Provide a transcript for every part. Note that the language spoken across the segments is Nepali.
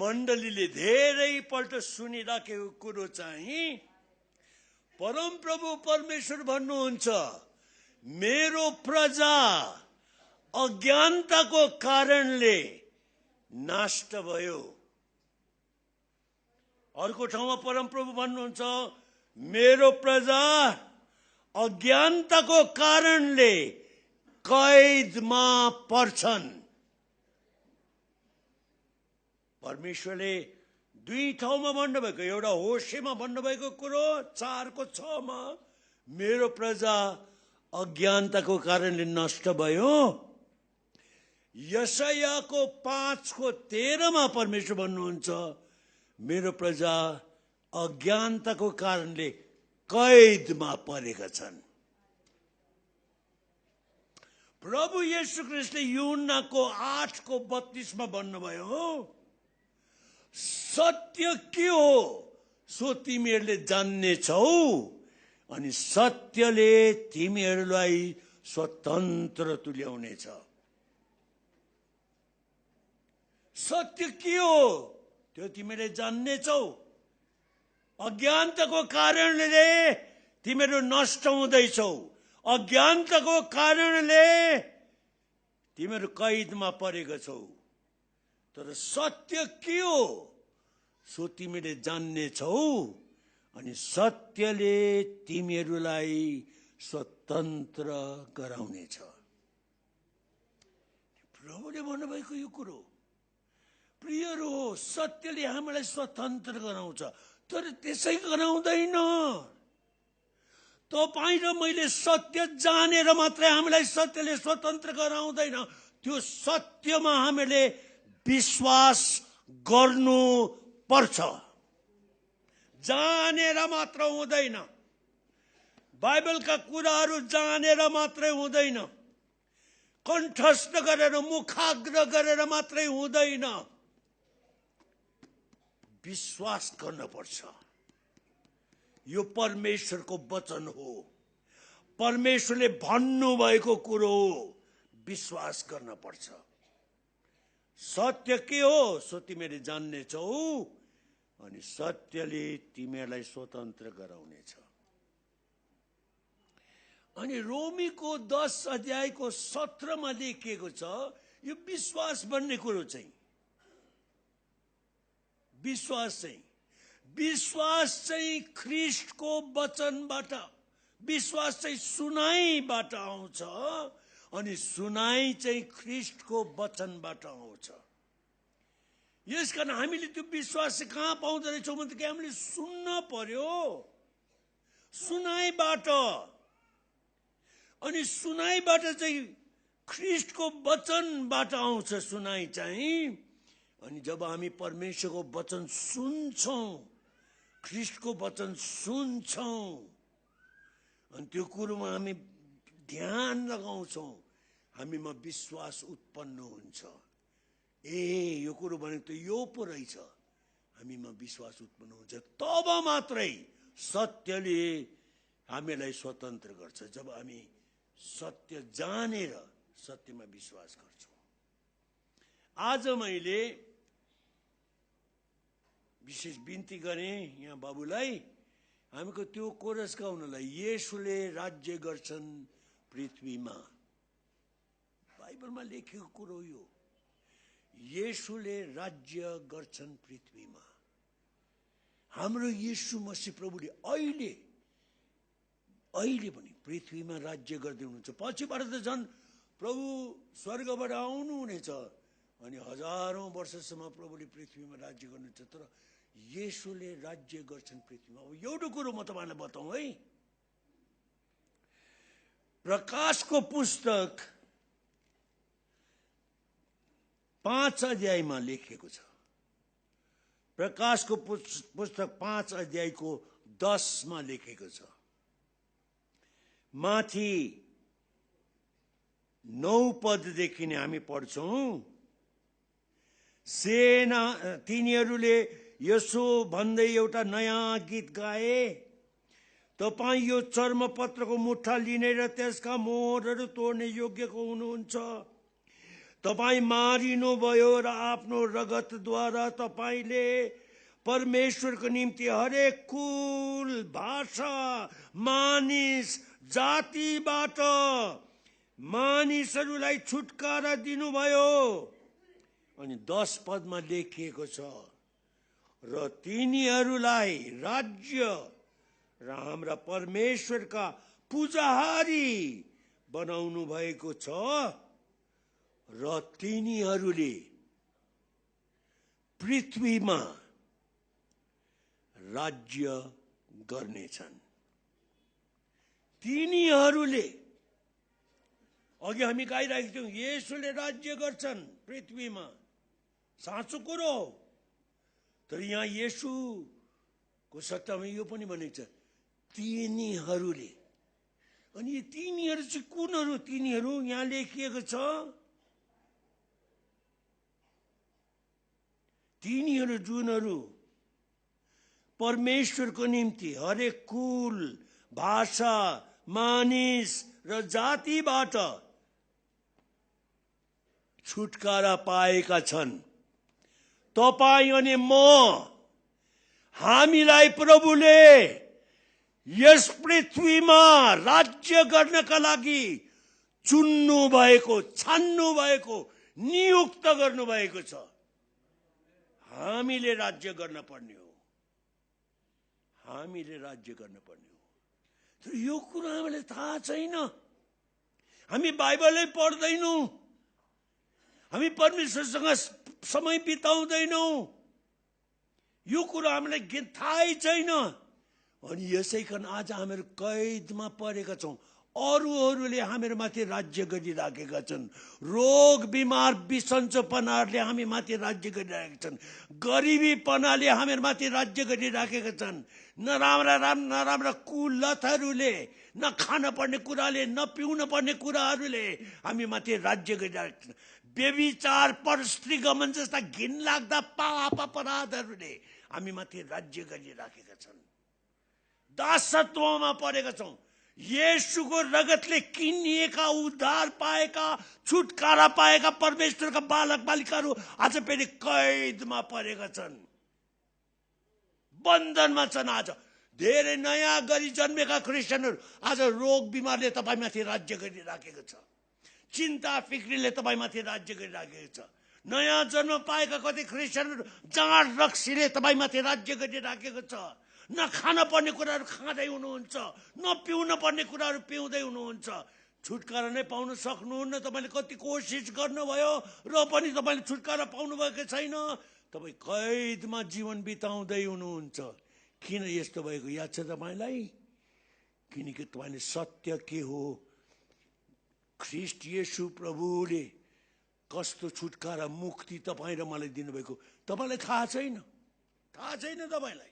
मण्डलीले धेरै पल्ट सुनिराखेको कुरो चाहिँ परमप्रभु परमेश्वर भन्नुहुन्छ, मेरो प्रजा अज्ञानताको कारणले नष्ट भयो। अर्को ठाउँमा परमप्रभु भन्नुहुन्छ, मेरो प्रजा अज्ञानताको कारणले कैदमा पर्छन्। परमेश्वरले दुई ठाउँमा भन्नुभएको, एउटा होशेमा भन्नुभएको कुरो 4:6 मेरो प्रजा अज्ञानताको कारणले नष्ट भयो। यशायाको 5:13 परमेश्वर भन्नुहुन्छ, मेरो प्रजा अज्ञानताको कारणले कैदमा परेका छन्। प्रभु येशू ख्रीष्टले यूहन्नाको 8:32 भन्नुभयो, सत्य के हो सो तिमीहरूले जान्नेछौ अनि सत्यले तिमीहरूलाई स्वतन्त्र तुल्याउनेछ। सत्य के हो त्यो तिमीले जान्नेछौ। अज्ञानताको कारणले तिमीहरू नष्ट हुँदैछौ। अज्ञानताको कारणले तिमीहरू कैदमा परेका छौ। तर सत्य के हो सो तिमीले जान्नेछौ अनि सत्यले तिमीहरूलाई स्वतन्त्र गराउनेछ। प्रभुले भन्नुभएको यो कुरो प्रियहरू हो, सत्यले हामीलाई स्वतन्त्र गराउँछ। तर त्यसै गराउँदैन। तपाईँ र मैले सत्य जानेर मात्रै हामीलाई सत्यले स्वतन्त्र गराउँदैन। त्यो सत्यमा हामीले विश्वास गर्नु पर्छ। जानेर मात्र हुँदैन। बाइबलका कुराहरू जानेर मात्रै हुँदैन। कण्ठस्थ गरेर मुखाग्र गरेर मात्रै हुँदैन। विश्वास गर्न पर्छ। यो परमेश्वरको वचन हो। परमेश्वरले भन्नुभएको कुरो हो। विश्वास गर्न पर्छ। सत्य के हो सो तिमीले जान्नेछौ अनि सत्यले तिमीहरूलाई स्वतन्त्र गराउनेछ। अनि रोमीको 10:17 लेखिएको छ, यो विश्वास भन्ने कुरो चाहिँ विश्वास चाहिँ ख्रीष्टको वचनबाट, विश्वास चाहिँ सुनाइबाट आउँछ अनि सुनाइ चाहिँ ख्रीष्टको वचनबाट आउँछ। यसकारण हामीले त्यो विश्वास चाहिँ कहाँ पाउँदो रहेछौँ भन्दाखेरि हामीले सुन्न पर्यो। सुनाइबाट। अनि सुनाइबाट चाहिँ ख्रीष्टको वचनबाट आउँछ सुनाइ चाहिँ। अनि जब हामी परमेश्वरको वचन सुन्छौँ, ख्रीष्टको वचन सुन्छौँ, अनि त्यो कुरोमा हामी ध्यान लगाउँछौँ, हामीमा विश्वास उत्पन्न हुन्छ। यो कुरो भनेको त यो पो रहेछ। हामीमा विश्वास उत्पन्न हुन्छ। तब मात्रै सत्यले हामीलाई स्वतन्त्र गर्छ। जब हामी सत्य जानेर सत्यमा विश्वास गर्छौँ। आज मैले विशेष बिन्ती गरेँ यहाँ बाबुलाई, हामीको त्यो कोरस गाउनलाई, येशूले राज्य गर्छन् पृथ्वीमा। बाइबलमा लेखेको कुरो यो, येशूले राज्य गर्छन् पृथ्वीमा। हाम्रो येशू मसीह प्रभुले अहिले पनि पृथ्वीमा राज्य गर्दै हुनुहुन्छ। पछिबाट त झन् प्रभु स्वर्गबाट आउनुहुनेछ अनि हजारौं वर्षसम्म प्रभुले पृथ्वीमा राज्य गर्नुहुन्छ। तर येशूले राज्य गर्छन् पृथ्वीमा। अब एउटा कुरो म तपाईलाई बताउँ है। प्रकाशको पुस्तक 5 लेखिएको छ। प्रकाशको पुस्तक 5:10 लेखेको छ। माथि 9 देखि नै हामी पढ्छौं। सेना तिनीहरूले यसो भन्दै एउटा नयाँ गीत गाए, तपाईं यो चर्मपत्रको मुठा लिने र त्यसका मोहरहरू तोड्ने योग्यको हुनुहुन्छ। तपाईँ मारिनुभयो र आफ्नो रगतद्वारा तपाईँले परमेश्वरको निम्ति हरेक कुल, भाषा, मानिस, जातिबाट मानिसहरूलाई छुटकारा दिनुभयो। अनि 10 पदमा लेखिएको छ, र तिनीहरूलाई राज्य र हाम्रा परमेश्वरका पुजाहारी बनाउनु भएको छ, र तिनीहरूले पृथ्वीमा राज्य गर्नेछन्। तिनीहरूले, अघि हामी गाइरहेको थियौँ, येशूले राज्य गर्छन् पृथ्वीमा, साँचो कुरो हो। तर यहाँ येशूको सट्टामा यो पनि भनेको छ, तिनीहरूले। अनि तिनीहरू चाहिँ कुनहरू? तिनीहरू यहाँ लेखिएको छ, तिनीहरू जुनहरू परमेश्वरको निम्ति हरेक कुल, भाषा, मानिस र जातिबाट छुटकारा पाएका छन्। तपाईं अनि म, हामीलाई प्रभुले यस पृथ्वीमा राज्य गर्नका लागि चुन्नु भएको, छान्नु भएको, नियुक्त गर्नु भएको छ। हामीले राज्य गर्न पर्ने हो, हामीले राज्य गर्न पर्ने हो। तर यो कुरा हामीलाई थाहा छैन। हामी बाइबलै पढ्दैनौँ, हामी परमेश्वरसँग समय बिताउँदैनौँ, यो कुरा हामीलाई थाहै छैन। अनि यसै कारण आज हामीहरू कैदमा परेका छौँ। अरूहरूले हामीहरू माथि राज्य गरिराखेका छन्। रोग बिमार बिसन्चोपनाहरूले हामी माथि राज्य गरिरहेका छन्। गरिबीपनाले हामीहरू माथि राज्य गरिराखेका छन्। नराम्रा कुलतहरूले, न खान पर्ने कुराले, न पिउन पर्ने कुराहरूले हामी माथि राज्य गरिरहेका छन्। व्यभिचार, परस्त्री गमन जस्ता घिनलाग्दा पाप अपराधहरूले हामी माथि राज्य गरिराखेका छन्। दासत्वमा परेका छौँ। येशूको रगतले किनिएका, उद्धार पाएका, छुटकारा पाएका परमेश्वरका बालक बालिकाहरू आज फेरि कैदमा परेका छन्, बन्धनमा छन्। आज धेरै नयाँ गरी जन्मेका क्रिस्चियनहरू आज रोग बिमारले तपाईँमाथि राज्य गरिराखेको छ। चिन्ता फिक्रीले तपाईँमाथि राज्य गरिराखेको छ। नयाँ जन्म पाएका कति क्रिस्चियनहरू जाँड रक्सीले तपाईँमाथि राज्य गरिराखेको छ। न खान पर्ने कुराहरू खाँदै हुनुहुन्छ, न पिउन पर्ने कुराहरू पिउँदै हुनुहुन्छ। छुटकारा नै पाउन सक्नुहुन्न। तपाईँले कति कोसिस गर्नुभयो र पनि तपाईँले छुटकारा पाउनुभएको छैन। तपाईँ कैदमा जीवन बिताउँदै हुनुहुन्छ। किन यस्तो भएको याद छ तपाईँलाई? किनकि तपाईँले सत्य के हो, ख्रिस्ट येशू प्रभुले कस्तो छुटकारा मुक्ति तपाईँ र मलाई दिनुभएको तपाईँलाई थाहा छैन। थाहा छैन तपाईँलाई।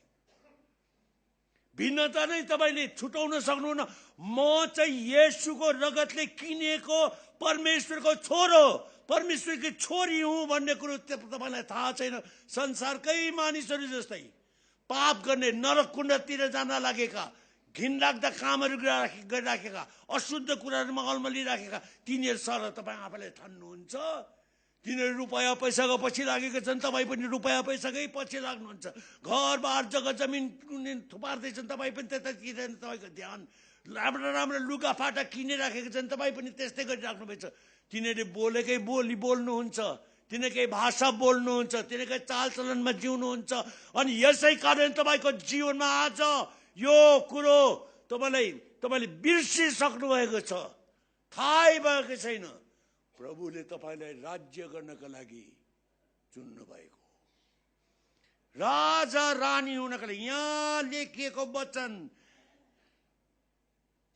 भिन्नता नै तपाईँले छुटाउन सक्नुहुन्न। म चाहिँ येशूको रगतले किनेको परमेश्वरको छोरो, परमेश्वरकी छोरी हुँ भन्ने कुरो तपाईँलाई थाहा छैन। संसारकै मानिसहरू जस्तै पाप गर्ने, नरक कुण्डतिर जान लागेका, घिनलाग्दा कामहरू गरिराखेका, अशुद्ध कुराहरूमा अल्मलिराखेका तिनीहरू सर तपाईँ आफैलाई ठान्नुहुन्छ। तिनीहरू रुपैयाँ पैसाको पछि लागेका छन्, तपाईँ पनि रुपैयाँ पैसाकै पछि लाग्नुहुन्छ। घरबार जग्गा जमिन थुपार्दैछन्, तपाईँ पनि त्यतातिर तपाईँको ध्यान। राम्रो राम्रो लुगाफाटा किनिराखेका छन्, तपाईँ पनि त्यस्तै गरिराख्नु भएको छ। तिनीहरूले बोलेकै बोली बोल्नुहुन्छ, तिनीहरूकै भाषा बोल्नुहुन्छ, तिनीहरूकै चालचलनमा जिउनुहुन्छ। अनि यसै कारण तपाईँको जीवनमा आज यो कुरो तपाईँले बिर्सिसक्नु भएको छ, थाहै भएको छैन। प्रभुले तपाईँलाई राज्य गर्नका लागि चुन्नु भएको, राजा रानी हुनका लागि। यहाँ लेखिएको वचन,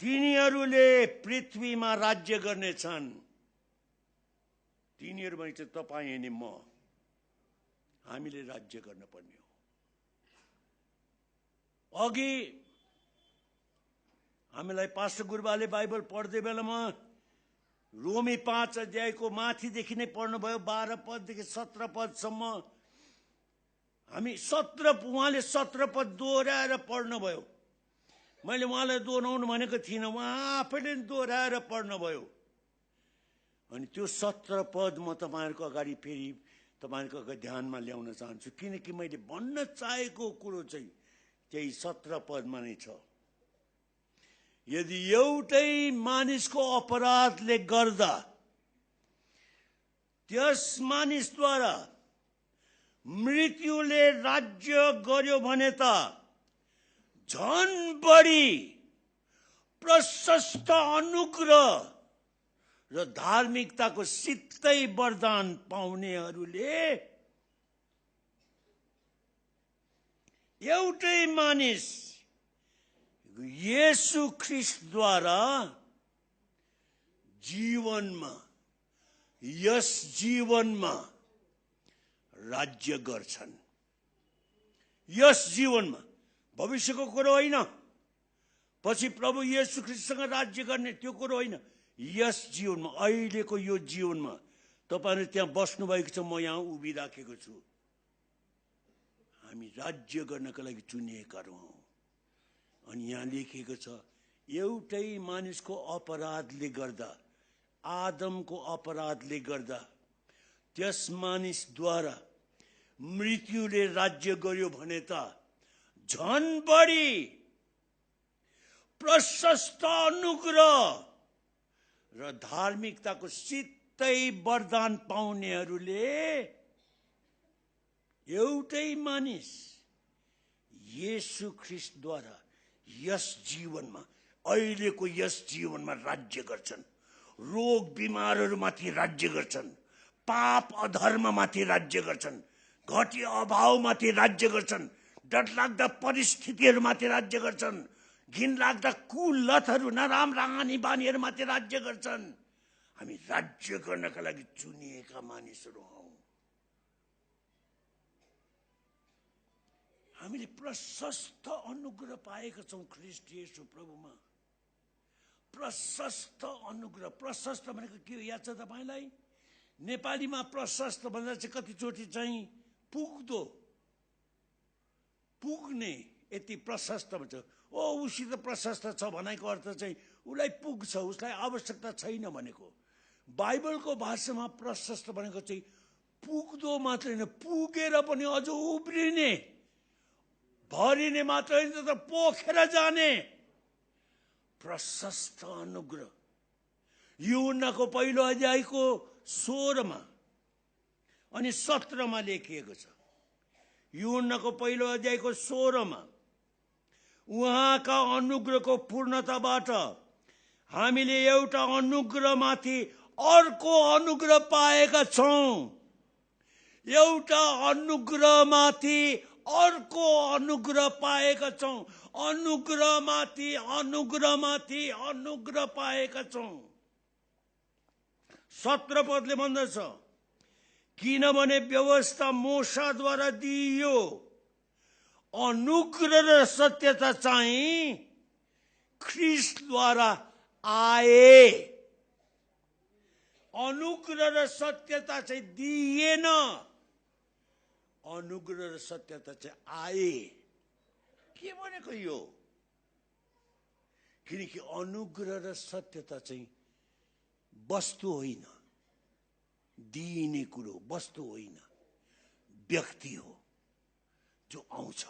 तिनीहरूले पृथ्वीमा राज्य गर्नेछन्। तिनीहरू भने चाहिँ तपाईँ अनि म, हामीले राज्य गर्न पर्ने हो। अघि हामीलाई पास्टर गुरुबाले बाइबल पढ्दै बेलामा रोमी 5 अध्यायको माथिदेखि नै पढ्नुभयो, 12 पददेखि 17 पदसम्म। उहाँले 17 पद दोहोऱ्याएर पढ्नुभयो। मैले उहाँलाई दोहोऱ्याउनु भनेको थिइनँ, उहाँ आफैले दोहोऱ्याएर पढ्नुभयो। अनि त्यो 17 पद म तपाईहरुको अगाडि फेरि तपाईहरुको अगाडि ध्यानमा ल्याउन चाहन्छु, किनकि मैले भन्न चाहेको कुरो चाहिँ त्यही 17 पदमा नै छ। यदि एउटै मानिसको अपराधले गर्दा त्यस मानिसद्वारा मृत्युले राज्य गर्यो भने त झन बढी प्रशस्त अनुग्रह र धार्मिकताको सित्तै वरदान पाउनेहरूले एउटै मानिस येशू ख्रीष्टद्वारा जीवनमा यस जीवनमा राज्य गर्छन्। यस जीवनमा, भविष्यको कुरो होइन, पछि प्रभु येशू ख्रीष्टसँग राज्य गर्ने त्यो कुरो होइन। यस जीवनमा, अहिलेको यो जीवनमा तपाईहरु त्यहाँ बस्नु भएको छ, म यहाँ उभिराखेको छु। हामी राज्य गर्नका लागि चुनिएका हौं। अनि यहाँ लेखिएको छ, एउटै मानिसको अपराधले गर्दा, आदमको अपराधले गर्दा त्यस मानिसद्वारा मृत्युले राज्य गर्यो भने त झन बढी प्रशस्त अनुग्रह र धार्मिकताको सित्तै वरदान पाउनेहरूले एउटै मानिस येशू ख्रीष्टद्वारा यस जीवनमा, अहिलेको यस जीवनमा राज्य गर्छन्। रोग बिमारहरूमाथि राज्य गर्छन्, पाप अधर्ममाथि राज्य गर्छन्, घटी अभावमाथि राज्य गर्छन्, डरलाग्दा परिस्थितिहरूमाथि राज्य गर्छन्, घिनलाग्दा कुलतहरू नराम्रा हानि बानीहरूमाथि राज्य गर्छन्। हामी राज्य गर्नका लागि चुनिएका मानिसहरू हौं। हामीले प्रशस्त अनुग्रह पाएका छौं ख्रीष्ट येशू प्रभुमा। प्रशस्त अनुग्रह, प्रशस्त भनेको के हो याद छ तपाईलाई? नेपालीमा प्रशस्त भन्दा चाहिँ कतिचोटि चाहिँ पुग्दो, पुग्ने, यति प्रशस्त भन्छ। ओ उसित प्रशस्त छ भनेको अर्थ चाहिँ उलाई पुग्छ, उसलाई आवश्यकता छैन भनेको। बाइबलको भाषामा प्रशस्त भनेको चाहिँ पुग्दो मात्रै होइन, पुगेर पनि अझ उब्रिने, भरिने मात्र होइन त पोखेर जाने प्रशस्त अनुग्रह। यूहन्नाको पहिलो अध्यायको 16 अनि 17 लेखिएको छ। यूहन्नाको पहिलो अध्यायको 16 उहाँका अनुग्रहको पूर्णताबाट हामीले एउटा अनुग्रहमाथि अर्को अनुग्रह पाएका छौं। एउटा अनुग्रहमाथि अर्को अनुग्रह पाएका छौं। अनुग्रहमाथि अनुग्रहमाथि अनुग्रह पाएका छौं। 17 पदले भन्दछ, किनभने व्यवस्था मोशाद्वारा दिइयो, अनुग्रह र सत्यता चाहिँ ख्रीष्टद्वारा आए। अनुग्रह र सत्यता चाहिँ दिइएन, अनुग्रह र सत्यता चाहिँ आए। के भनेको यो? किनकि अनुग्रह र सत्यता चाहिँ वस्तु होइन, दिइने कुरो, वस्तु होइन, व्यक्ति हो जो आउँछ।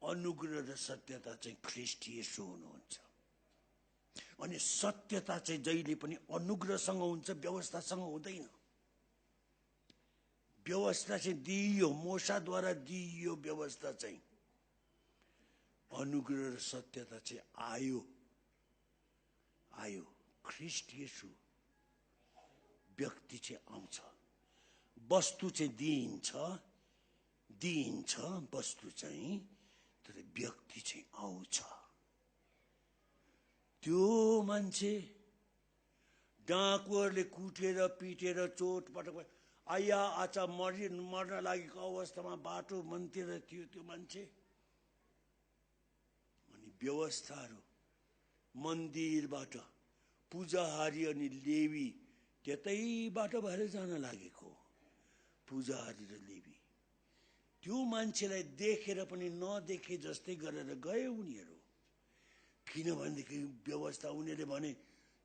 अनुग्रह र सत्यता चाहिँ ख्रीष्ट येशू हुनुहुन्छ। अनि सत्यता चाहिँ जहिले पनि अनुग्रहसँग हुन्छ, व्यवस्थासँग हुँदैन। व्यवस्था चाहिँ दिइयो, मोशाद्वारा दिइयो व्यवस्था चाहिँ। अनुग्रह र सत्यता चाहिँ आयो। ख्रीष्ट येशू, व्यक्ति चाहिँ आउँछ। वस्तु चाहिँ दिइन्छ वस्तु चाहिँ, तर व्यक्ति चाहिँ आउँछ। त्यो मान्छे डाकुहरूले कुटेर पिटेर चोटपटक आया आचा मर्न लागेको अवस्थामा बाटो मन्तिर थियो त्यो मान्छे। अनि व्यवस्थाहरू मन्दिरबाट पूजाहारी अनि लेवी त्यतैबाट भएर जान लागेको। पूजाहारी र लेवी त्यो मान्छेलाई देखेर पनि नदेखे जस्तै गरेर गए उनीहरू। किनभनेदेखि व्यवस्था, उनीहरूले भने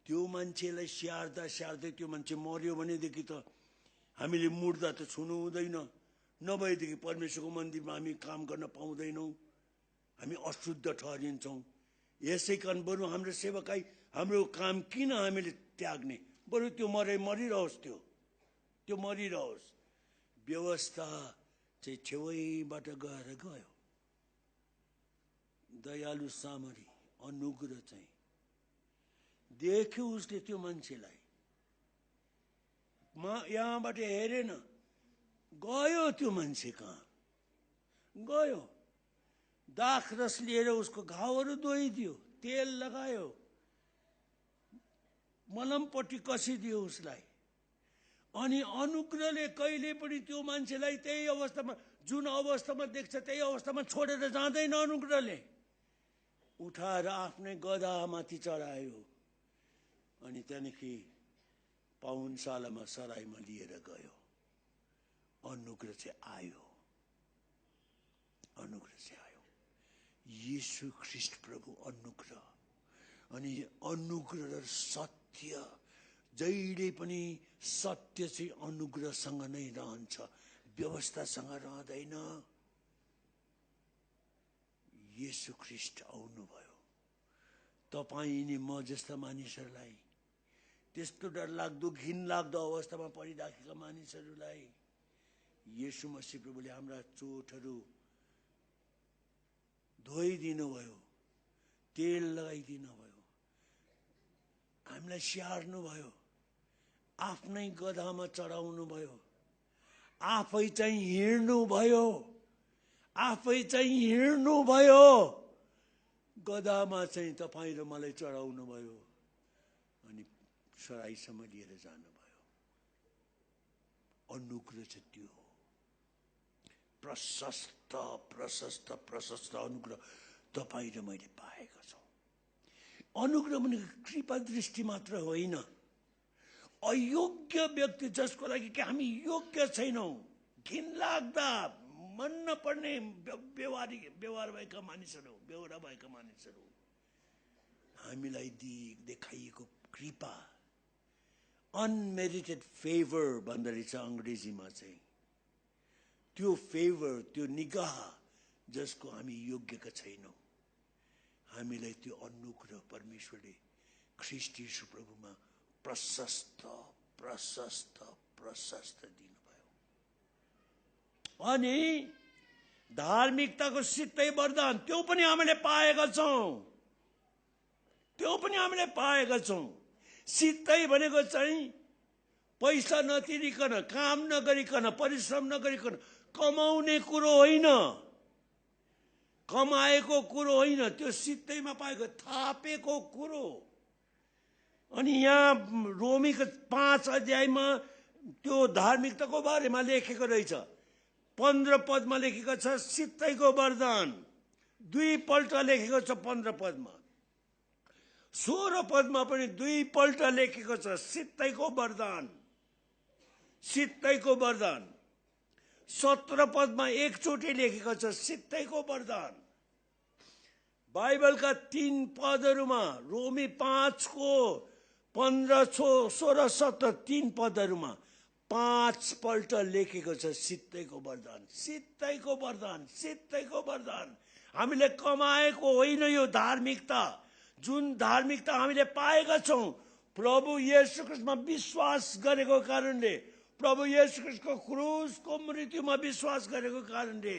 त्यो मान्छेलाई स्याहार्दा स्याहार्दै त्यो मान्छे मर्यो भनेदेखि त हामीले मुर्दा त छुनु हुँदैन, नभएदेखि परमेश्वरको मन्दिरमा हामी काम गर्न पाउँदैनौँ, हामी अशुद्ध ठहरिन्छौँ। यसै कारण बरु हाम्रो सेवकाई, हाम्रो काम किन हामीले त्याग्ने, बरु त्यो मरिरहोस्, त्यो मरिरहोस्। व्यवस्था चाहिँ छेउबाट गयो। दयालु सामरी, अनुग्रह चाहिँ देख्यो उसले त्यो मान्छेलाई, यहाँबाट हेरेन, गयो त्यो मान्छे कहाँ गयो, दाखरस लिएर उसको घाउहरू धोइदियो, तेल लगायो, मलमपट्टि कसिदियो उसलाई। अनि अनुग्रहले कहिले पनि त्यो मान्छेलाई त्यही अवस्थामा, जुन अवस्थामा देख्छ त्यही अवस्थामा छोडेर जाँदैन। अनुग्रहले उठाएर आफ्नै गधामाथि चढायो अनि त्यहाँदेखि पाहुनशालामा सराईमा लिएर गयो। अनुग्रह चाहिँ आयो, अनुग्रह चाहिँ आयो। यीशु ख्रीष्ट प्रभु अनुग्रह, अनि अनुग्रह र सत्य, जहिले पनि सत्य चाहिँ अनुग्रहसँग नै रहन्छ, व्यवस्थासँग रहँदैन। यीशु ख्रीष्ट आउनुभयो तपाईँ नि म जस्ता मानिसहरूलाई, त्यस्तो डरलाग्दो घिनलाग्दो अवस्थामा परिराखेका मानिसहरूलाई यीशु मसीह प्रभुले हाम्रा चोटहरू धोइदिनु भयो, तेल लगाइदिनु भयो, हामीलाई स्याहार्नु भयो, आफ्नै गधामा चढाउनु भयो, आफै चाहिँ हिँड्नु भयो, आफै चाहिँ हिँड्नु भयो, गधामा चाहिँ तपाईँ र मलाई चढाउनु भयो अनि सराईसम्म लिएर जानुभयो। अनुग्रह चाहिँ त्यो हो, प्रशस्त प्रशस्त प्रशस्त अनुग्रह तपाईँ र मैले पाएका छौँ। अनुग्रह भनेको कृपा दृष्टि मात्र होइन। अयोग्य व्यक्ति जसको लागि कि हामी योग्य छैनौँ, घिनलाग्दा मन नपर्ने व्यवहार भएका मानिसहरू, बेहोरा भएका मानिसहरू, हामीलाई देखाइएको कृपा, अनमेरिटेड फेभर भन्दो रहेछ अङ्ग्रेजीमा चाहिँ, त्यो फेभर, त्यो निगाह जसको हामी योग्यका छैनौँ, हामीलाई त्यो अनुग्रह परमेश्वरले ख्रीष्ट यीशु प्रभुमा प्रशस्त प्रशस्त प्रशस्त दिनुभयो। अनि धार्मिकताको सित्तै वरदान, त्यो पनि हामीले पाएका छौँ, त्यो पनि हामीले पाएका छौँ। सित्तै भनेको चाहिँ पैसा नतिरिकन, काम नगरिकन, परिश्रम नगरिकन कमाउने कुरो होइन, कमाएको कुरो होइन, त्यो सित्तैमा पाएको थापेको कुरो। अनि यहाँ रोमीको 5 अध्यायमा त्यो धार्मिकताको बारेमा लेखेको रहेछ। 15 पदमा लेखेको छ सित्तैको वरदान, 2 पल्ट लेखेको छ 15 पदमा, 16 पदमा पनि 2 पल्ट लेखेको छ सित्तैको वरदान, सित्तैको वरदान। 17 पदमा एकचोटि लेखेको छ सित्तैको वरदान। बाइबलका 3 पदहरूमा, रोमी 5 को 15, 16, 17 3 पदहरूमा 5 पल्ट लेखेको छ सित्तैको वरदान, सित्तैको वरदान, सित्तैको वरदान। हामीले कमाएको होइन यो धार्मिकता, जुन धार्मिकता हामीले पाएका छौँ प्रभु येशू ख्रीष्टमा विश्वास गरेको कारणले, प्रभु येशू ख्रीष्टको क्रुसको मृत्युमा विश्वास गरेको कारणले,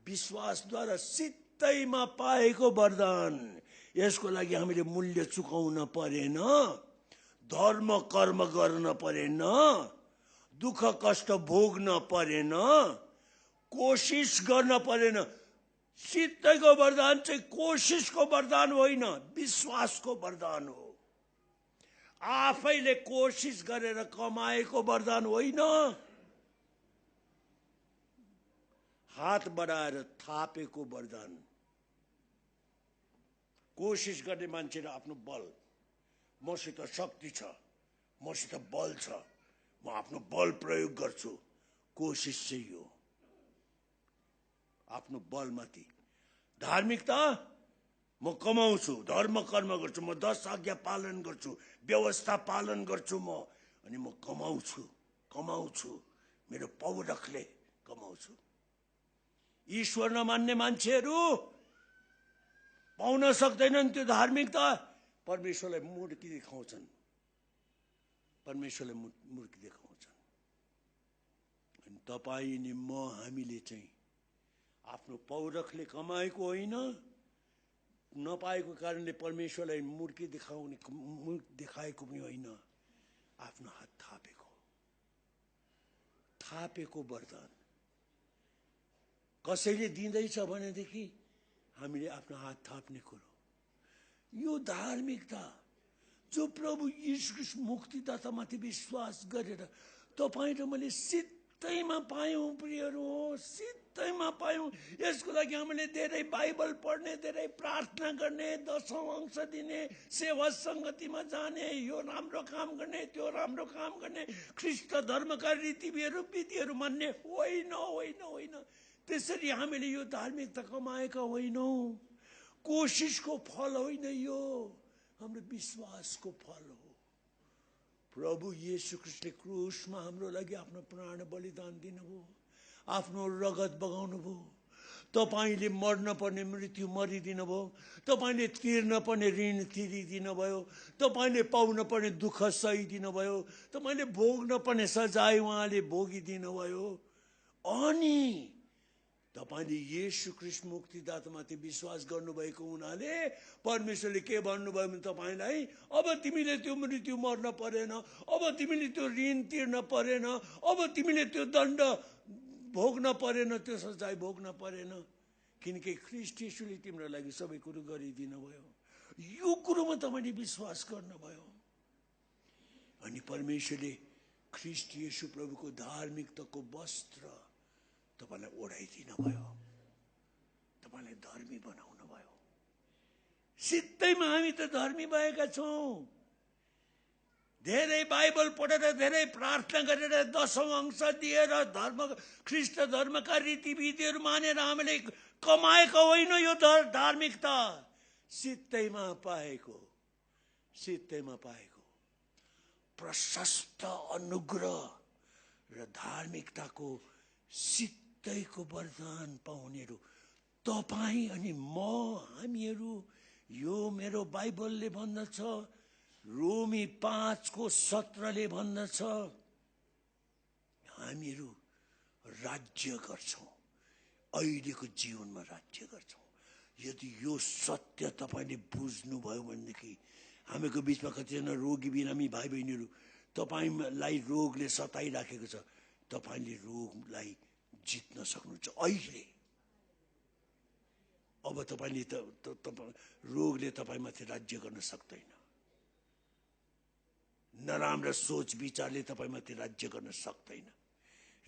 विश्वासद्वारा सित्तैमा पाएको वरदान। यसको लागि हामीले मूल्य चुकाउन परेन, धर्म कर्म गर्न परेन, दुःख कष्ट भोग्न परेन, कोशिश गर्न परेन। सित्तैको वरदान चाहिँ कोशिशको वरदान होइन, विश्वासको वरदान हो। आफैले कोशिश गरेर कमाएको वरदान होइन, हात बढाएर थापेको वरदान। कोशिश गर्ने मान्छे र आफ्नो बल, मसित शक्ति छ, मसित बल छ, म आफ्नो बल प्रयोग गर्छु, कोशिश चाहिँ हो आफ्नो बलमाथि। धार्मिकता म कमाउँछु, धर्म कर्म गर्छु, म 10 आज्ञा पालन गर्छु, व्यवस्था पालन गर्छु म, अनि म कमाउँछु, मेरो पौरखले कमाउँछु। ईश्वर नमान्ने मान्छेहरू पाउन सक्दैनन् त्यो धार्मिकता। परमेश्वरलाई मूर्ति देखाउँछन्, परमेश्वरलाई मूर्ति देखाउँछन्। अनि तपाईँ नि म, हामीले चाहिँ आफ्नो पौरखले कमाएको होइन, नपाएको कारणले परमेश्वरलाई मूर्ति देखाएको पनि होइन, आफ्नो हात थापेको वरदान कसैले दिँदैछ भनेदेखि हामीले आफ्नो हात थाप्ने कुरो, यो धार्मिकता जो प्रभु यीशु ख्रीष्ट मुक्तिदातामाथि विश्वास गरेर तपाईँ र मैले सित्तैमा पायौँ। प्रियहरू हो, सित्तैमा पायौँ। यसको लागि हामीले धेरै बाइबल पढ्ने, धेरै प्रार्थना गर्ने, 10औं अंश दिने, सेवा संगतिमा जाने, यो राम्रो काम गर्ने, त्यो राम्रो काम गर्ने, ख्रिस्ट धर्मका रीतिहरू विधिहरू मान्ने होइन, होइन, होइन। त्यसरी हामीले यो धार्मिकता कमाएका होइनौँ। कोशिशको फल होइन, यो हाम्रो विश्वासको फल हो। प्रभु येशू ख्रिस्टले क्रुसमा हाम्रो लागि आफ्नो प्राण बलिदान दिनुभयो, आफ्नो रगत बगाउनु भयो। तपाईले मर्न पर्ने मृत्यु मरिदिनु भयो, तपाईले तिर्न पर्ने ऋण तिरिदिनु भयो, तपाईले पाउन पर्ने दुःख सहिदिनु भयो, तपाईले भोग्न पर्ने सजाय उहाँले भोगिदिनु भयो। अनि तपाईले येशू ख्रिस्ट मुक्तिदातामाथि विश्वास गर्नुभएको हुनाले परमेश्वरले के भन्नुभयो भने तपाईलाई अब तिमीले त्यो मृत्यु मर्न परेन, अब तिमीले त्यो ऋण तिर्न परेन, अब तिमीले त्यो दण्ड भोग्न परेन, त्यो सजाय भोग्न परेन, किनकि ख्रिस्ट येशूले तिम्रो लागि सबै कुरो गरिदिनु भयो। यो कुरोमा तपाईले विश्वास गर्नुभयो। अनि परमेश्वरले ख्रिस्ट येशू प्रभुको धार्मिकताको वस्त्र तपाईलाई ओढाइदिनु भयो, तपाईलाई धर्मी बनाउनु भयो। सित्तैमा हामी त धर्मी भएका छौं। धेरै बाइबल पढेर, धेरै प्रार्थना गरेर, 10औं अंश दिएर, ख्रिस्ट धर्मका रीतिविधिहरू मानेर हामीले कमाएको होइन यो धार्मिकता। सित्तैमा पाएको प्रशस्त अनुग्रह र धार्मिकताको सित्तैको वरदान पाउनेहरू तपाईँ अनि म, हामीहरू। यो मेरो बाइबलले भन्दछ, रोमी 5:17 भन्दछ, हामीहरू राज्य गर्छौं, अहिलेको जीवनमा राज्य गर्छौं। यदि यो सत्य तपाईले बुझ्नुभयो भनेदेखि, हामीको बिचमा कतिजना रोगी बिरामी भाइ बहिनीहरू, तपाईलाई रोगले सताइराखेको छ, तपाईले रोगलाई जित्न सक्नुहुन्छ अहिले। अब तपाईले रोगले तपाईमाथि राज्य गर्न सक्दैन, नराम्रो सोच विचारले तपाईमाथि राज्य गर्न सक्दैन,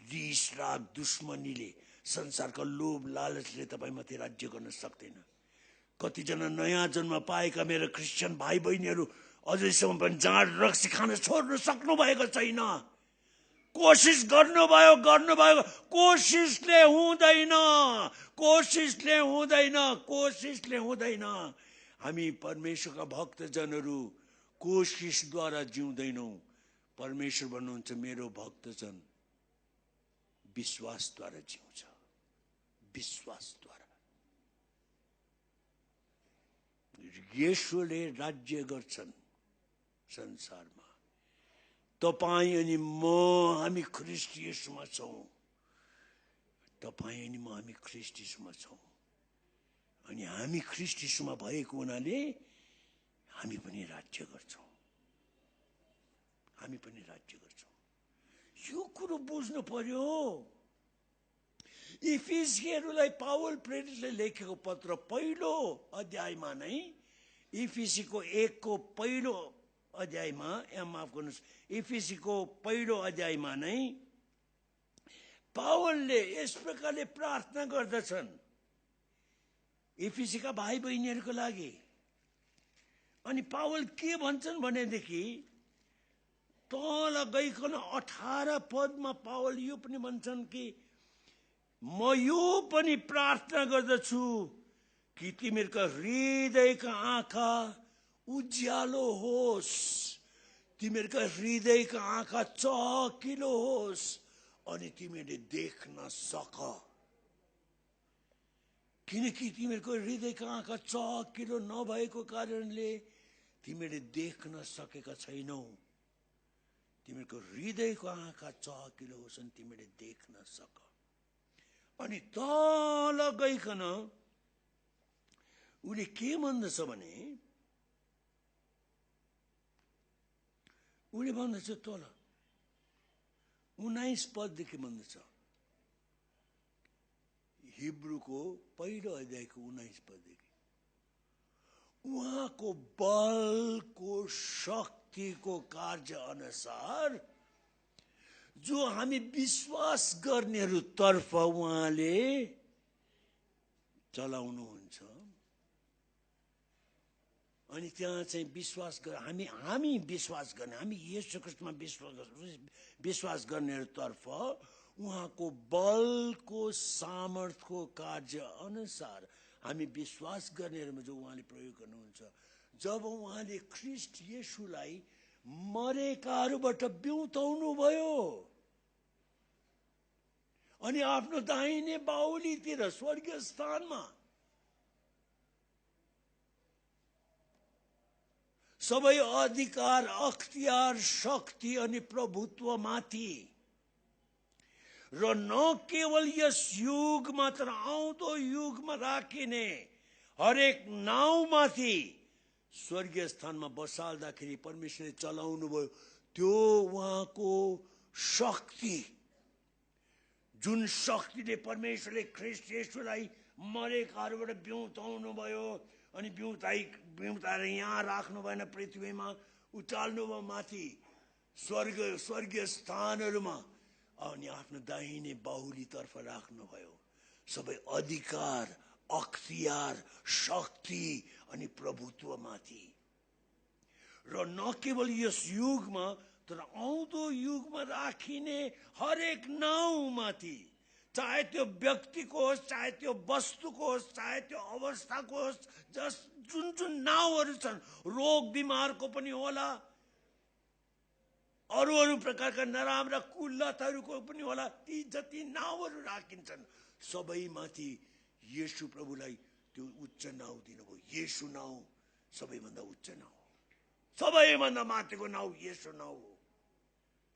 रिस राग दुश्मनीले, संसारका लोभ लालचले तपाईमाथि राज्य गर्न सक्दैन। कतिजना नयाँ जन्म पाएका मेरा क्रिस्चियन भाइ बहिनीहरू अझैसम्म पनि जाँड रक्सी खान छोड्न सक्नु भएको छैन। कोशिश गर्नुभयो, कोशिशले हुँदैन। हामी परमेश्वरका भक्तजनहरू कोशिशद्वारा जिउँदैनौं। परमेश्वर भन्नुहुन्छ मेरो भक्तजन विश्वासद्वारा जिउँछ, विश्वासद्वारा। येशूले राज्य गर्छन् संसारमा। तपाईँ अनि म, हामी ख्रिस्ट येशूमा छौं। तपाईँ अनि म, हामी ख्रिस्ट येशूमा छौं। अनि हामी ख्रिस्ट येशूमा भएको हुनाले हामी पनि राज्य गर्छौं, यो कुरो बुझ्नु पर्यो। इफिसीहरूलाई पावल प्रेरितले लेखेको पत्र पहिलो अध्यायमा नै, इफिसीको 1को पहिलो अध्यायमा, माफ गर्नुहोस्, इफिसीको पहिलो अध्यायमा नै पावलले यस प्रकारले प्रार्थना गर्दछन् इफिसीका भाइ बहिनीहरूको लागि। अनि पावल के भन्छन् भनेदेखि, तल गइकन 18 पदमा पावल यो पनि भन्छन् कि म यो पनि प्रार्थना गर्दछु कि तिमीहरूका हृदयका आँखा उज्यालो होस्, तिमीहरूका हृदयका आँखा चकिलो होस् अनि तिमीहरूले देख्न सक। किनकि तिमीहरूको हृदयका आँखा चकिलो नभएको कारणले तिमीहरूले देख्न सकेका छैनौ। तिमीहरूको हृदयको आँखा चकिलो होस् अनि तिमीहरूले देख्न सक। अनि तल गइकन उसले के भन्दछ भने, उसले भन्दछ तल 19 पददेखि भन्दछ, हिब्रूको पहिलो अध्यायको 19 पददेखि, उहाँको बलको शक्तिको कार्य अनुसार जो हामी विश्वास गर्नेहरू तर्फ उहाँले चलाउनुहुन्छ। अनि त्यहाँ चाहिँ विश्वास गर हामी विश्वास गर्ने, हामी येशू ख्रीष्टमा विश्वास गर्नेहरू तर्फ उहाँको बलको सामर्थ्यको कार्य अनुसार हामी विश्वास गर्नेहरूमा जो उहाँले प्रयोग गर्नुहुन्छ, जब उहाँले ख्रीष्ट येशूलाई मरेकाहरूबाट बिउताउनु भयो अनि आफ्नो दाहिने बाहुलीतिर स्वर्गीय स्थानमा सबै अधिकार, अख्तियार, शक्ति अनि प्रभुत्व माथि र न केवल यस युगमा तर आउँदो युगमा राखिने हरेक नाउँमाथि स्वर्गीय स्थानमा बसाल्दाखेरि परमेश्वरले चलाउनु भयो। त्यो उहाँको शक्ति, जुन शक्तिले परमेश्वरले ख्रीष्ट येशूलाई मरेकाहरूबाट बिउताउनु भयो अनि बिउताएर यहाँ राख्नु भएन, पृथ्वीमा उचाल्नु भयो माथि स्वर्गीय स्थानहरूमा, अनि आफ्नो दाहिने बाहुलीतर्फ राख्नुभयो सबै अधिकार, अख्तियार, शक्ति अनि प्रभुत्व माथि। र न केवल यस युगमा तर आउँदो युगमा राखिने हरेक नाउँमाथि, चाहे त्यो व्यक्तिको होस्, चाहे त्यो वस्तुको होस्, चाहे त्यो अवस्थाको होस्, जुन जुन नाउँहरू छन्, रोग बिमारको पनि होला, अरू प्रकारका नराम्रा कुलतहरूको पनि होला, ती जति नाउँहरू राखिन्छन् सबैमाथि येशू प्रभुलाई त्यो उच्च नाउँ दिनुभयो। येशू नाउँ सबैभन्दा उच्च नाउँ, सबैभन्दा माथिको नाउँ येशू नाउँ हो।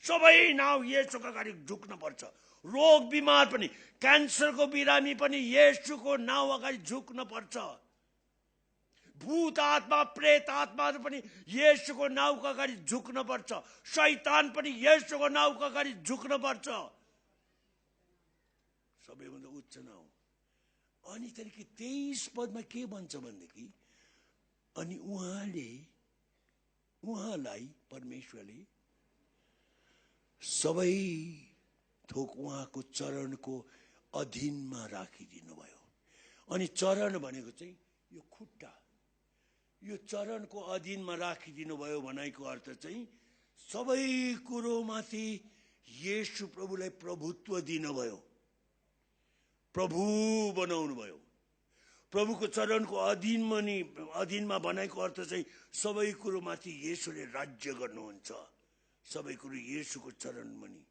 सबै नाउँ येशूको अगाडि झुक्न पर्छ। रोग बिमार पनि, क्यान्सरको बिरामी पनि येशूको नाउँ अगाडि झुक्न पर्छ। भूत आत्मा, प्रेत आत्माहरू पनि येशूको नाउँको अगाडि झुक्न पर्छ। शैतान पनि येशूको नाउँको अगाडि झुक्न पर्छ। सबैभन्दा उच्च नाउँ। अनि त्यहाँदेखि 23 पदमा के भन्छ भनेदेखि, अनि उहाँलाई परमेश्वरले सबै थोक उहाँको चरणको अधीनमा राखिदिनु भयो। अनि चरण भनेको चाहिँ यो खुट्टा, यो चरणको अधीनमा राखिदिनु भयो भनेको अर्थ चाहिँ सबै कुरोमाथि येशू प्रभुलाई प्रभुत्व दिनुभयो, प्रभु बनाउनु भयो। प्रभुको चरणको अधीनमा बनाएको अर्थ चाहिँ सबै कुरोमाथि येशूले राज्य गर्नुहुन्छ, सबै कुरो येशूको चरणमा नि।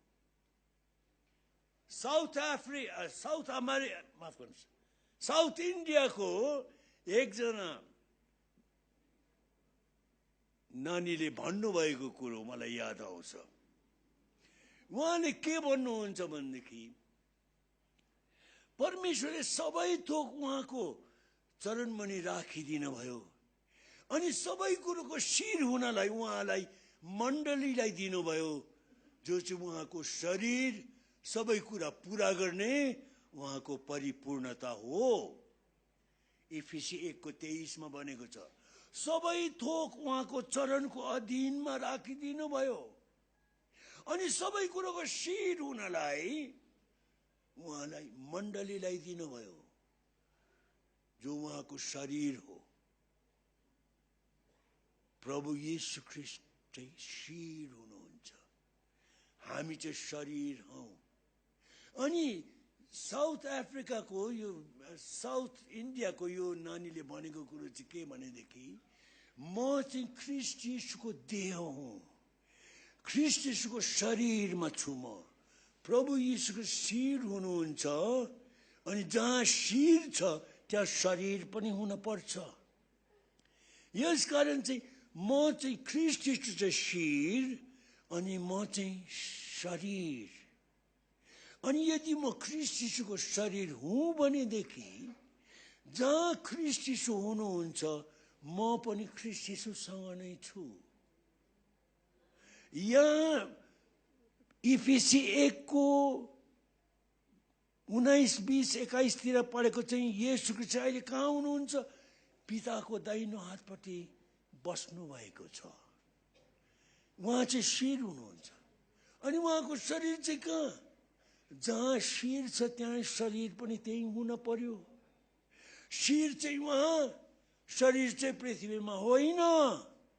साउथ इन्डियाको एकजना नानीले भन्नुभएको कुरो मलाई याद आउँछ। उहाँले के भन्नुहुन्छ भनेदेखि, परमेश्वरले सबै थोक उहाँको चरणमुनि राखिदिनु भयो अनि सबै कुरोको शिर हुनलाई उहाँलाई मण्डलीलाई दिनुभयो, जो चाहिँ उहाँको शरीर, सबै कुरा पूरा गर्ने उहाँको परिपूर्णता हो। एफिसी 1:23 भनेको छ, सबै थोक उहाँको चरणको अधीनमा राखिदिनु भयो अनि सबै कुरोको शिर हुनलाई उहाँलाई मण्डलीलाई दिनुभयो, जो उहाँको शरीर हो। प्रभु येशू ख्रीष्ट चाहिँ शिर हुनुहुन्छ, हामी चाहिँ शरीर हौ। अनि साउथ अफ्रिकाको यो साउथ इन्डियाको यो नानीले भनेको कुरो चाहिँ के भनेदेखि म चाहिँ ख्रीष्ट यीशुको देह हुँ, ख्रीष्ट यीशुको शरीरमा छु म। प्रभु यीशुको शिर हुनुहुन्छ अनि जहाँ शिर छ त्यहाँ शरीर पनि हुन पर्छ। यसकारण चाहिँ म चाहिँ ख्रीष्ट यीशु चाहिँ शिर अनि म चाहिँ शरीर। अनि यदि म ख्रीष्ट यीशुको शरीर हुँ भनेदेखि जहाँ ख्रीष्ट यीशु हुनुहुन्छ म पनि ख्रीष्ट यीशुसँग नै छु। यहाँ इफिसी 1 को 19, 20, 21 तिर पढेको चाहिँ येशू ख्रीष्ट अहिले कहाँ हुनुहुन्छ? पिताको दाहिनो हातपट्टि बस्नु भएको छ। उहाँ चाहिँ शिर हुनुहुन्छ अनि उहाँको शरीर चाहिँ कहाँ? जहाँ शिर छ त्यहाँ शरीर पनि त्यही हुन पर्यो। शिर चाहिँ उहाँ, शरीर चाहिँ पृथ्वीमा होइन,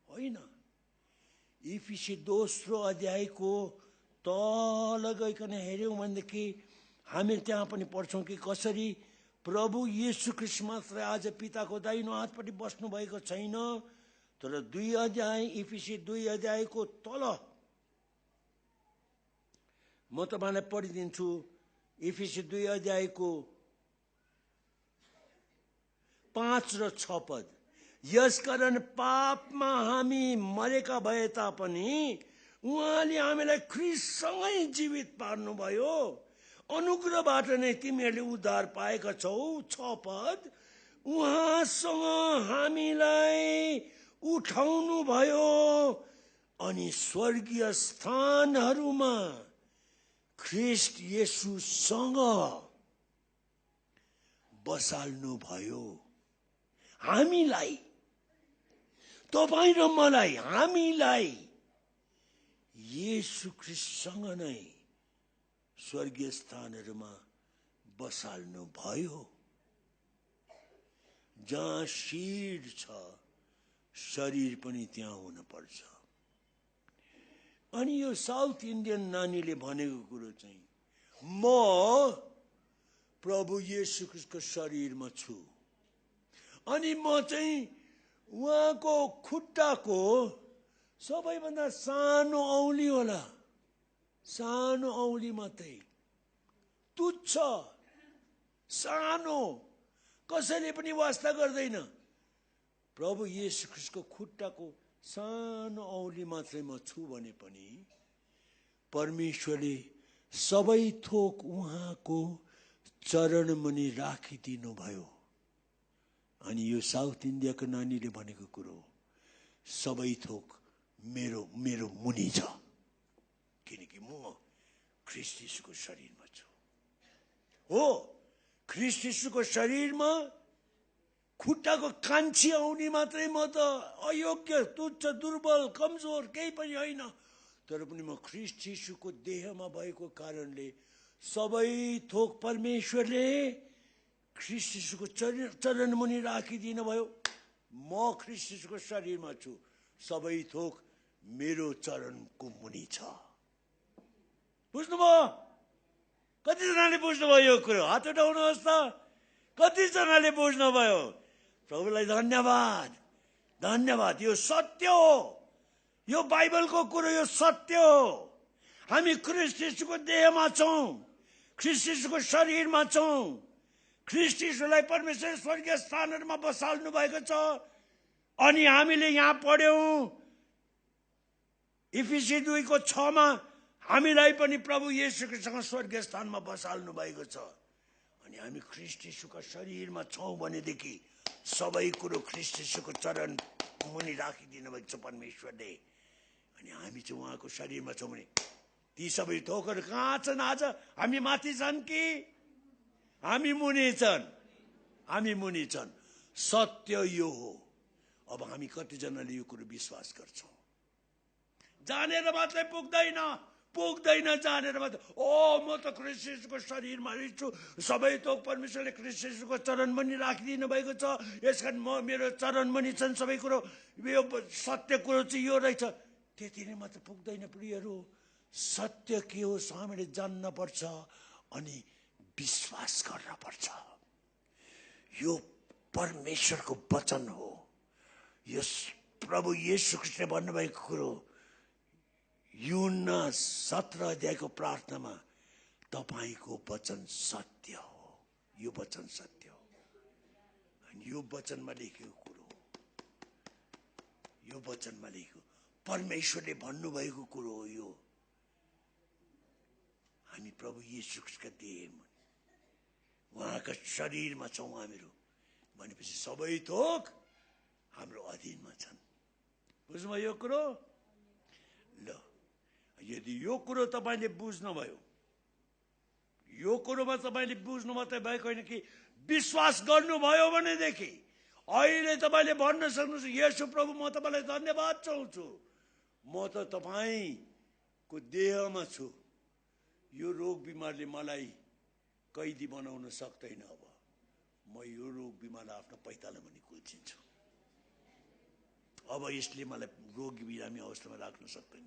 होइन। इफिसी 2 अध्यायको तल गइकन हेर्यौं भनेदेखि हामी त्यहाँ पनि पढ्छौं कि कसरी प्रभु येशू ख्रीष्ट मात्र आज पिताको दाहिनो हातपट्टि बस्नु भएको छैन, तर 2 अध्याय इफिसी 2 अध्यायको तल म तपाईलाई पढिदिन्छु। इफिसी 2 अध्यायको 5 र 6 पद। यसकारण पापमा हामी मरेका भए तापनि उहाँले हामीलाई ख्रीष्टसँगै जीवित पार्नुभयो। अनुग्रहबाट नै तिमीहरूले उद्धार पाएका छौ। 6 पद। उहाँसँग हामीलाई उठाउनु भयो अनि स्वर्गीय स्थानहरूमा ख्रीष्ट येशूसँग बसाल्नु भयो। हामीलाई, तपाईं र मलाई, हामीलाई येशू ख्रीष्टसँग नै स्वर्गीय स्थानहरूमा बसाल्नु भयो। जहाँ शिर छ शरीर पनि त्यहाँ हुन पर्छ। अनि यो साउथ इन्डियन नानीले भनेको कुरो चाहिँ म प्रभु येशू ख्रीष्टको शरीरमा छु अनि म चाहिँ उहाँको खुट्टाको सबैभन्दा सानो औँली होला, सानो औँली मात्रै, तुच्छ, सानो, कसैले पनि वास्ता गर्दैन। प्रभु येशू ख्रीष्टको खुट्टाको सानो औँली मात्रै म छु भने पनि परमेश्वरले सबै थोक उहाँको चरणमुनि राखिदिनु भयो। अनि यो साउथ इन्डियाको नानीले भनेको कुरो सबै थोक मेरो मेरो मुनि छ, किनकि म ख्रीष्ट यीशुको शरीरमा छु। हो, ख्रीष्ट यीशुको शरीरमा खुट्टाको कान्छी औँली मात्रै म त अयोग्य, तुच्छ, दुर्बल, कमजोर केही पनि होइन, तर पनि म ख्रीष्ट यीशुको देहमा भएको कारणले सबै थोक परमेश्वरले ख्रीष्ट यीशुको चरणमुनि राखिदिनु भयो। म ख्रीष्ट यीशुको शरीरमा छु, सबै थोक मेरो चरणको मुनि छ। बुझ्नुभयो? कतिजनाले बुझ्नुभयो यो कुरो? हात उठाउनुहोस् त। कतिजनाले बुझ्नुभयो? प्रभुलाई धन्यवाद, धन्यवाद। यो सत्य हो, यो बाइबलको कुरो, यो सत्य हो। हामी ख्रीष्ट यीशुको देहमा छौं, ख्रीष्ट यीशुको शरीरमा छौं। ख्रीष्ट यीशुलाई परमेश्वरले स्वर्गीय स्थानहरूमा बसाल्नु भएको छ। अनि हामीले यहाँ पढ्यौं इफिसी 2 को 6 मा हामीलाई पनि प्रभु येशूसँग स्वर्गीय स्थानमा बसाल्नु भएको छ। अनि हामी ख्रीष्ट यीशुका शरीरमा छौं भनेदेखि सबै कुरो ख्रीष्ट यीशुको चरण मुनि राखिदिनु भएको छ परमेश्वरले। अनि हामी चाहिँ उहाँको शरीरमा छौं भने ती सबै थोकहरू कहाँ छन्? आज हामी माथि छन् कि हामी मुनि छन्? हामी मुनि छन्। सत्य यो हो। अब हामी कतिजनाले यो कुरो विश्वास गर्छौं? जानेर मात्रै पुग्दैन, पुग्दैन जानेर मात्रै। ओ म त ख्रीष्ट यीशुको शरीरमा छु, सबै थोक परमेश्वरले ख्रीष्ट यीशुको चरणमुनि राखिदिनु भएको छ, यसकारण म मेरो चरणमुनि छन् सबै कुरो। यो सत्य कुरो चाहिँ यो रहेछ। त्यति नै मात्र पुग्दैन प्रियहरू। सत्य के हो हामीले जान्न पर्छ। अनि विश्वास गर्न पर्छ। यो परमेश्वरको वचन हो। यस प्रभु येशू ख्रीष्टले भन्नुभएको कुरो यूहन्ना 17 अध्यायको प्रार्थनामा, तपाईको वचन सत्य हो। यो वचन सत्य हो। अनि यो वचनमा लेखेको कुरो, यो वचनमा लेखेको परमेश्वरले भन्नुभएको कुरो हो। यो हामी प्रभु येशू ख्रीष्टका देह, उहाँका शरीरमा छौँ हामीहरू भनेपछि सबै थोक हाम्रो अधीनमा छन्। बुझ्नुभयो यो कुरो? ल, यदि यो कुरो तपाईले बुझ्नुभयो, यो कुरोमा तपाईले बुझ्नु मात्रै भएको होइन कि विश्वास गर्नुभयो भनेदेखि अहिले तपाईले भन्न सक्नुहुन्छ, येशू प्रभु म तपाईलाई धन्यवाद चाहन्छु, म त तपाईको देहमा छु। यो रोग बिमारले मलाई कैदी बनाउन सक्दैन। अब म यो रोग बिमारलाई आफ्नो पैतालामा नि कुल्चिन्छु। अब यसले मलाई रोगी बिरामी अवस्थामा राख्न सक्दैन।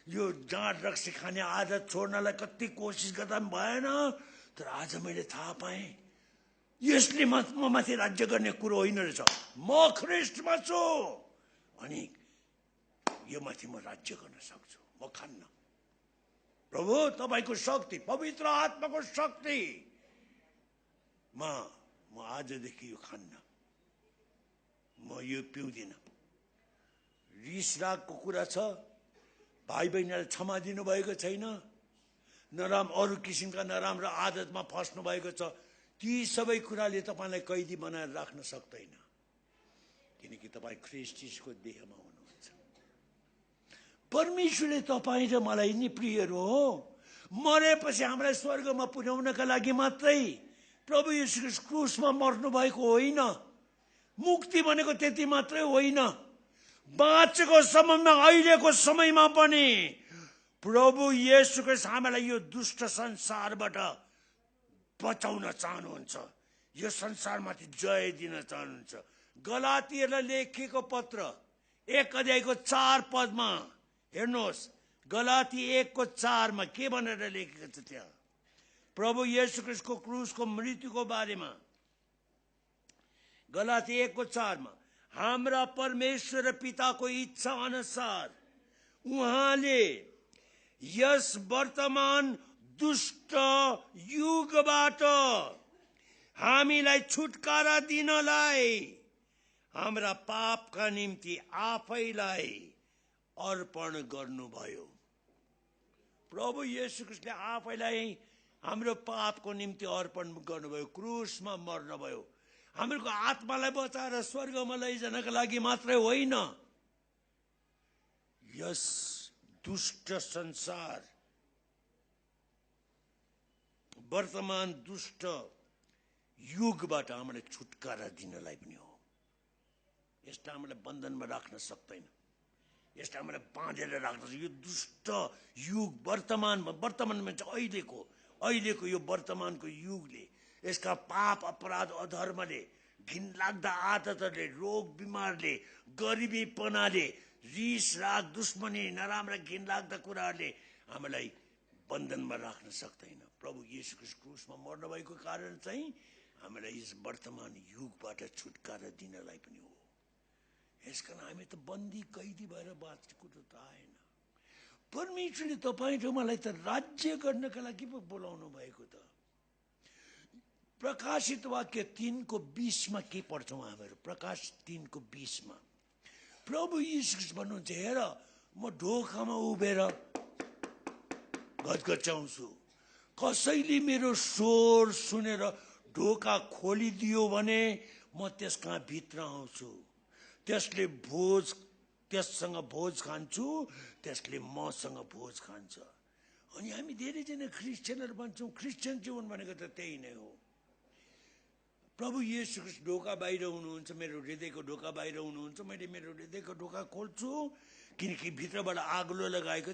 यो जाँड रक्सी खाने आदत छोड्नलाई कति कोसिस गर्दा पनि भएन। तर आज मैले थाहा पाएँ, यसले म माथि राज्य गर्ने कुरो होइन रहेछ। म ख्रिस्टमा छु अनि यो माथि म राज्य गर्न सक्छु। म खान्न। प्रभु तपाईको शक्ति, पवित्र आत्माको शक्ति, म आजदेखि यो खान्न, म यो पिउँदिन। रिस रागको कुरा छ, भाइ बहिनीलाई क्षमा दिनुभएको छैन, अरू किसिमका नराम्रो आदतमा फस्नु भएको छ, ती सबै कुराले तपाईलाई कैदी बनाएर राख्न सक्दैन। किनकि तपाईँ ख्रिस्ट यीशुको देहमा हुनुहुन्छ। परमेश्वरले तपाईँ र मलाई नि प्रियहरू हो। मरेपछि हामीलाई स्वर्गमा पुर्याउनका लागि मात्रै प्रभु येशू क्रुसमा मर्नु भएको होइन। मुक्ति भनेको त्यति मात्रै होइन। बाँचेको समयमा, अहिलेको समयमा पनि प्रभु येशू ख्रीष्ट हामीलाई यो दुष्ट संसारबाट बचाउन चाहनुहुन्छ। यो संसारमाथि जय दिन चाहनुहुन्छ। गलातीहरूलाई लेखिएको पत्र 1 अध्यायको 4 पदमा हेर्नुहोस्, गलाती 1:4 मा के भनेर लेखेको छ त्यहाँ? प्रभु येशू ख्रीष्टको क्रुसको मृत्युको बारेमा गलाती 1:4 मा, हाम्रा परमेश्वर र पिताको इच्छा अनुसार उहाँले यस वर्तमान दुष्ट युगबाट हामीलाई छुटकारा दिनलाई हाम्रा पापका निम्ति आफैलाई अर्पण गर्नुभयो। प्रभु येशू ख्रीष्टले आफैलाई हाम्रो पापको निम्ति अर्पण गर्नुभयो, क्रुसमा मर्नुभयो। हाम्रो आत्मालाई बचाएर स्वर्गमा लैजानका लागि मात्रै होइन, यस दुष्ट संसार, वर्तमान दुष्ट युगबाट हामीलाई छुटकारा दिनलाई पनि हो। यसलाई हामीलाई बन्धनमा राख्न सक्दैन, यसलाई हामीलाई बाँधेर राख्न। यो दुष्ट युग वर्तमानमा चाहिँ अहिलेको यो वर्तमानको युगले, यसका पाप अपराध अधर्मले, घिनलाग्दा आदतहरूले, रोग बिमारले, गरिबीपनाले, रिस राग, दुश्मनी, नराम्रा घिनलाग्दा कुराहरूले हामीलाई बन्धनमा राख्न सक्दैन। प्रभु येशू ख्रीष्ट क्रुसमा मर्नुभएको कारण चाहिँ हामीलाई यस वर्तमान युगबाट छुटकारा दिनलाई पनि हो। यसकारण हामी त बन्दी कैदी भएर बाँचेको त आएन। परमेश्वरले तपाईँ र मलाई त राज्य गर्नका लागि पो बोलाउनु भएको त। प्रकाशित वाक्य 3:20 मा के पढ्छौँ हामीहरू? प्रकाश 3:20 मा प्रभु यीशु भन्नुहुन्छ, हेर म ढोकामा उभिएर घचघच्याउँछु। कसैले मेरो स्वर सुनेर ढोका खोलिदियो भने म त्यस कहाँ भित्र आउँछु, त्यससँग भोज खान्छु, त्यसले मसँग भोज खान्छ। अनि हामी धेरैजना क्रिस्चियनहरू भन्छौँ, क्रिस्चियन जीवन भनेको त त्यही नै हो। प्रभु येशू ख्रीष्ट ढोका बाहिर हुनुहुन्छ, मेरो हृदयको ढोका बाहिर हुनुहुन्छ। मैले मेरो हृदयको ढोका खोल्छु, किनकि भित्रबाट आगो लगाएको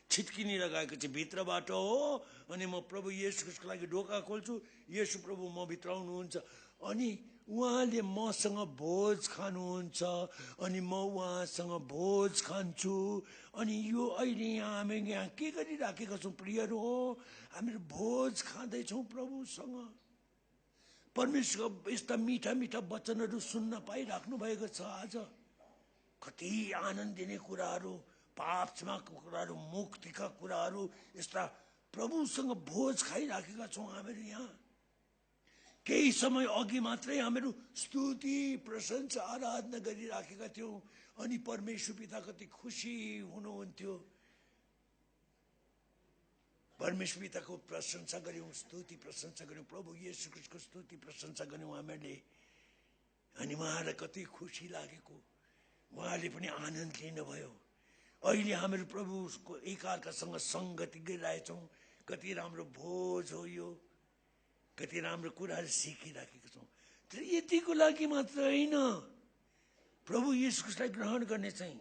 छिटकिनी लगाएको चाहिँ भित्रबाट हो। अनि म प्रभु येशू ख्रीष्टको लागि ढोका खोल्छु, येशू प्रभु म भित्र आउनुहुन्छ। अनि उहाँले मसँग भोज खानुहुन्छ अनि म उहाँसँग भोज खान्छु। अनि यो अहिले यहाँ हामी यहाँ के गरिराखेका छौँ प्रियहरू हो, हामीहरू भोज खाँदैछौँ प्रभुसँग। परमेश्वरको यस्ता मिठा मिठा वचनहरू सुन्न पाइराख्नु भएको छ। आज कति आनन्द दिने कुराहरू, पाप क्षमाको कुराहरू, मुक्तिका कुराहरू, यस्ता प्रभुसँग भोज खाइराखेका छौँ हामीहरू यहाँ। केही समय अघि मात्रै हामीहरू स्तुति प्रशंसा आराधना गरिराखेका थियौँ अनि परमेश्वर पिता कति खुसी हुनुहुन्थ्यो। परमेश्वर पिताको प्रशंसा गर्यौँ, स्तुति प्रशंसा गर्यौँ, प्रभु येशू ख्रीष्टको स्तुति प्रशंसा गर्यौँ हामीहरूले। अनि उहाँलाई कति खुसी लागेको, उहाँले पनि आनन्द लिनुभयो। अहिले हामीहरू प्रभुको एकअर्कासँग सङ्गति गरिरहेछौँ। कति राम्रो भोज हो यो, कति राम्रो कुराहरू सिकिराखेका छौँ। तर यतिको लागि मात्र होइन, प्रभु येशू ख्रीष्टलाई ग्रहण गर्ने चाहिँ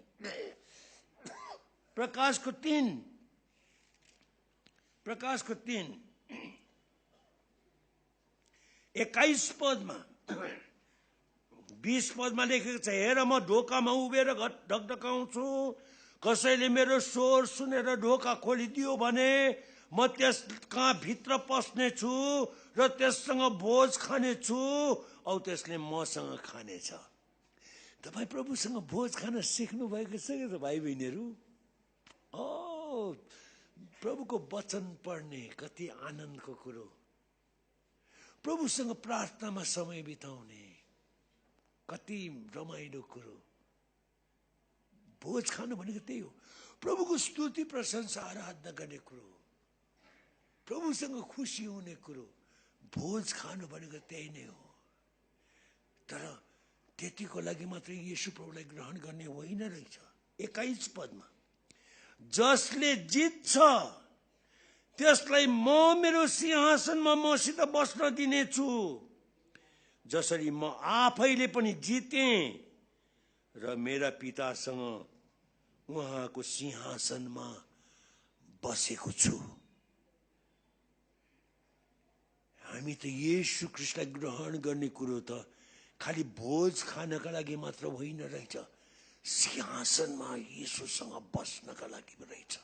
प्रकाशको 3:21 पदमा 20 पदमा लेखेको छ, हेर म ढोकामा उभिएर ढकढकाउँछु, कसैले मेरो स्वर सुनेर ढोका खोलिदियो भने म त्यस कहाँ भित्र पस्ने छु र त्यससँग भोज खाने छु औ त्यसले मसँग खानेछ। तपाईँ प्रभुसँग भोज खान सिक्नु भएको छ के भाइ बहिनीहरू? प्रभुको वचन पढ्ने कति आनन्दको कुरो, प्रभुसँग प्रार्थनामा समय बिताउने कति रमाइलो कुरो। भोज खानु भनेको त्यही हो, प्रभुको स्तुति प्रशंसा आराधना गर्ने कुरो, प्रभुसँग खुसी हुने कुरो। भोज खानु भनेको त्यही नै हो। तर त्यतिको लागि मात्रै येशू प्रभुलाई ग्रहण गर्ने होइन रहेछ। 21 पदमा, जसले जित्छ त्यसलाई म मेरो सिंहासनमा मसित बस्न दिनेछु, जसरी म आफैले पनि जितेँ र मेरा पितासँग उहाँको सिंहासनमा बसेको छु। हामी त येशू ख्रीष्टलाई ग्रहण गर्ने कुरो त खालि भोज खानका लागि मात्र होइन रहेछ, सिंहासनमा येशूसँग बस्नका लागि रहेछ।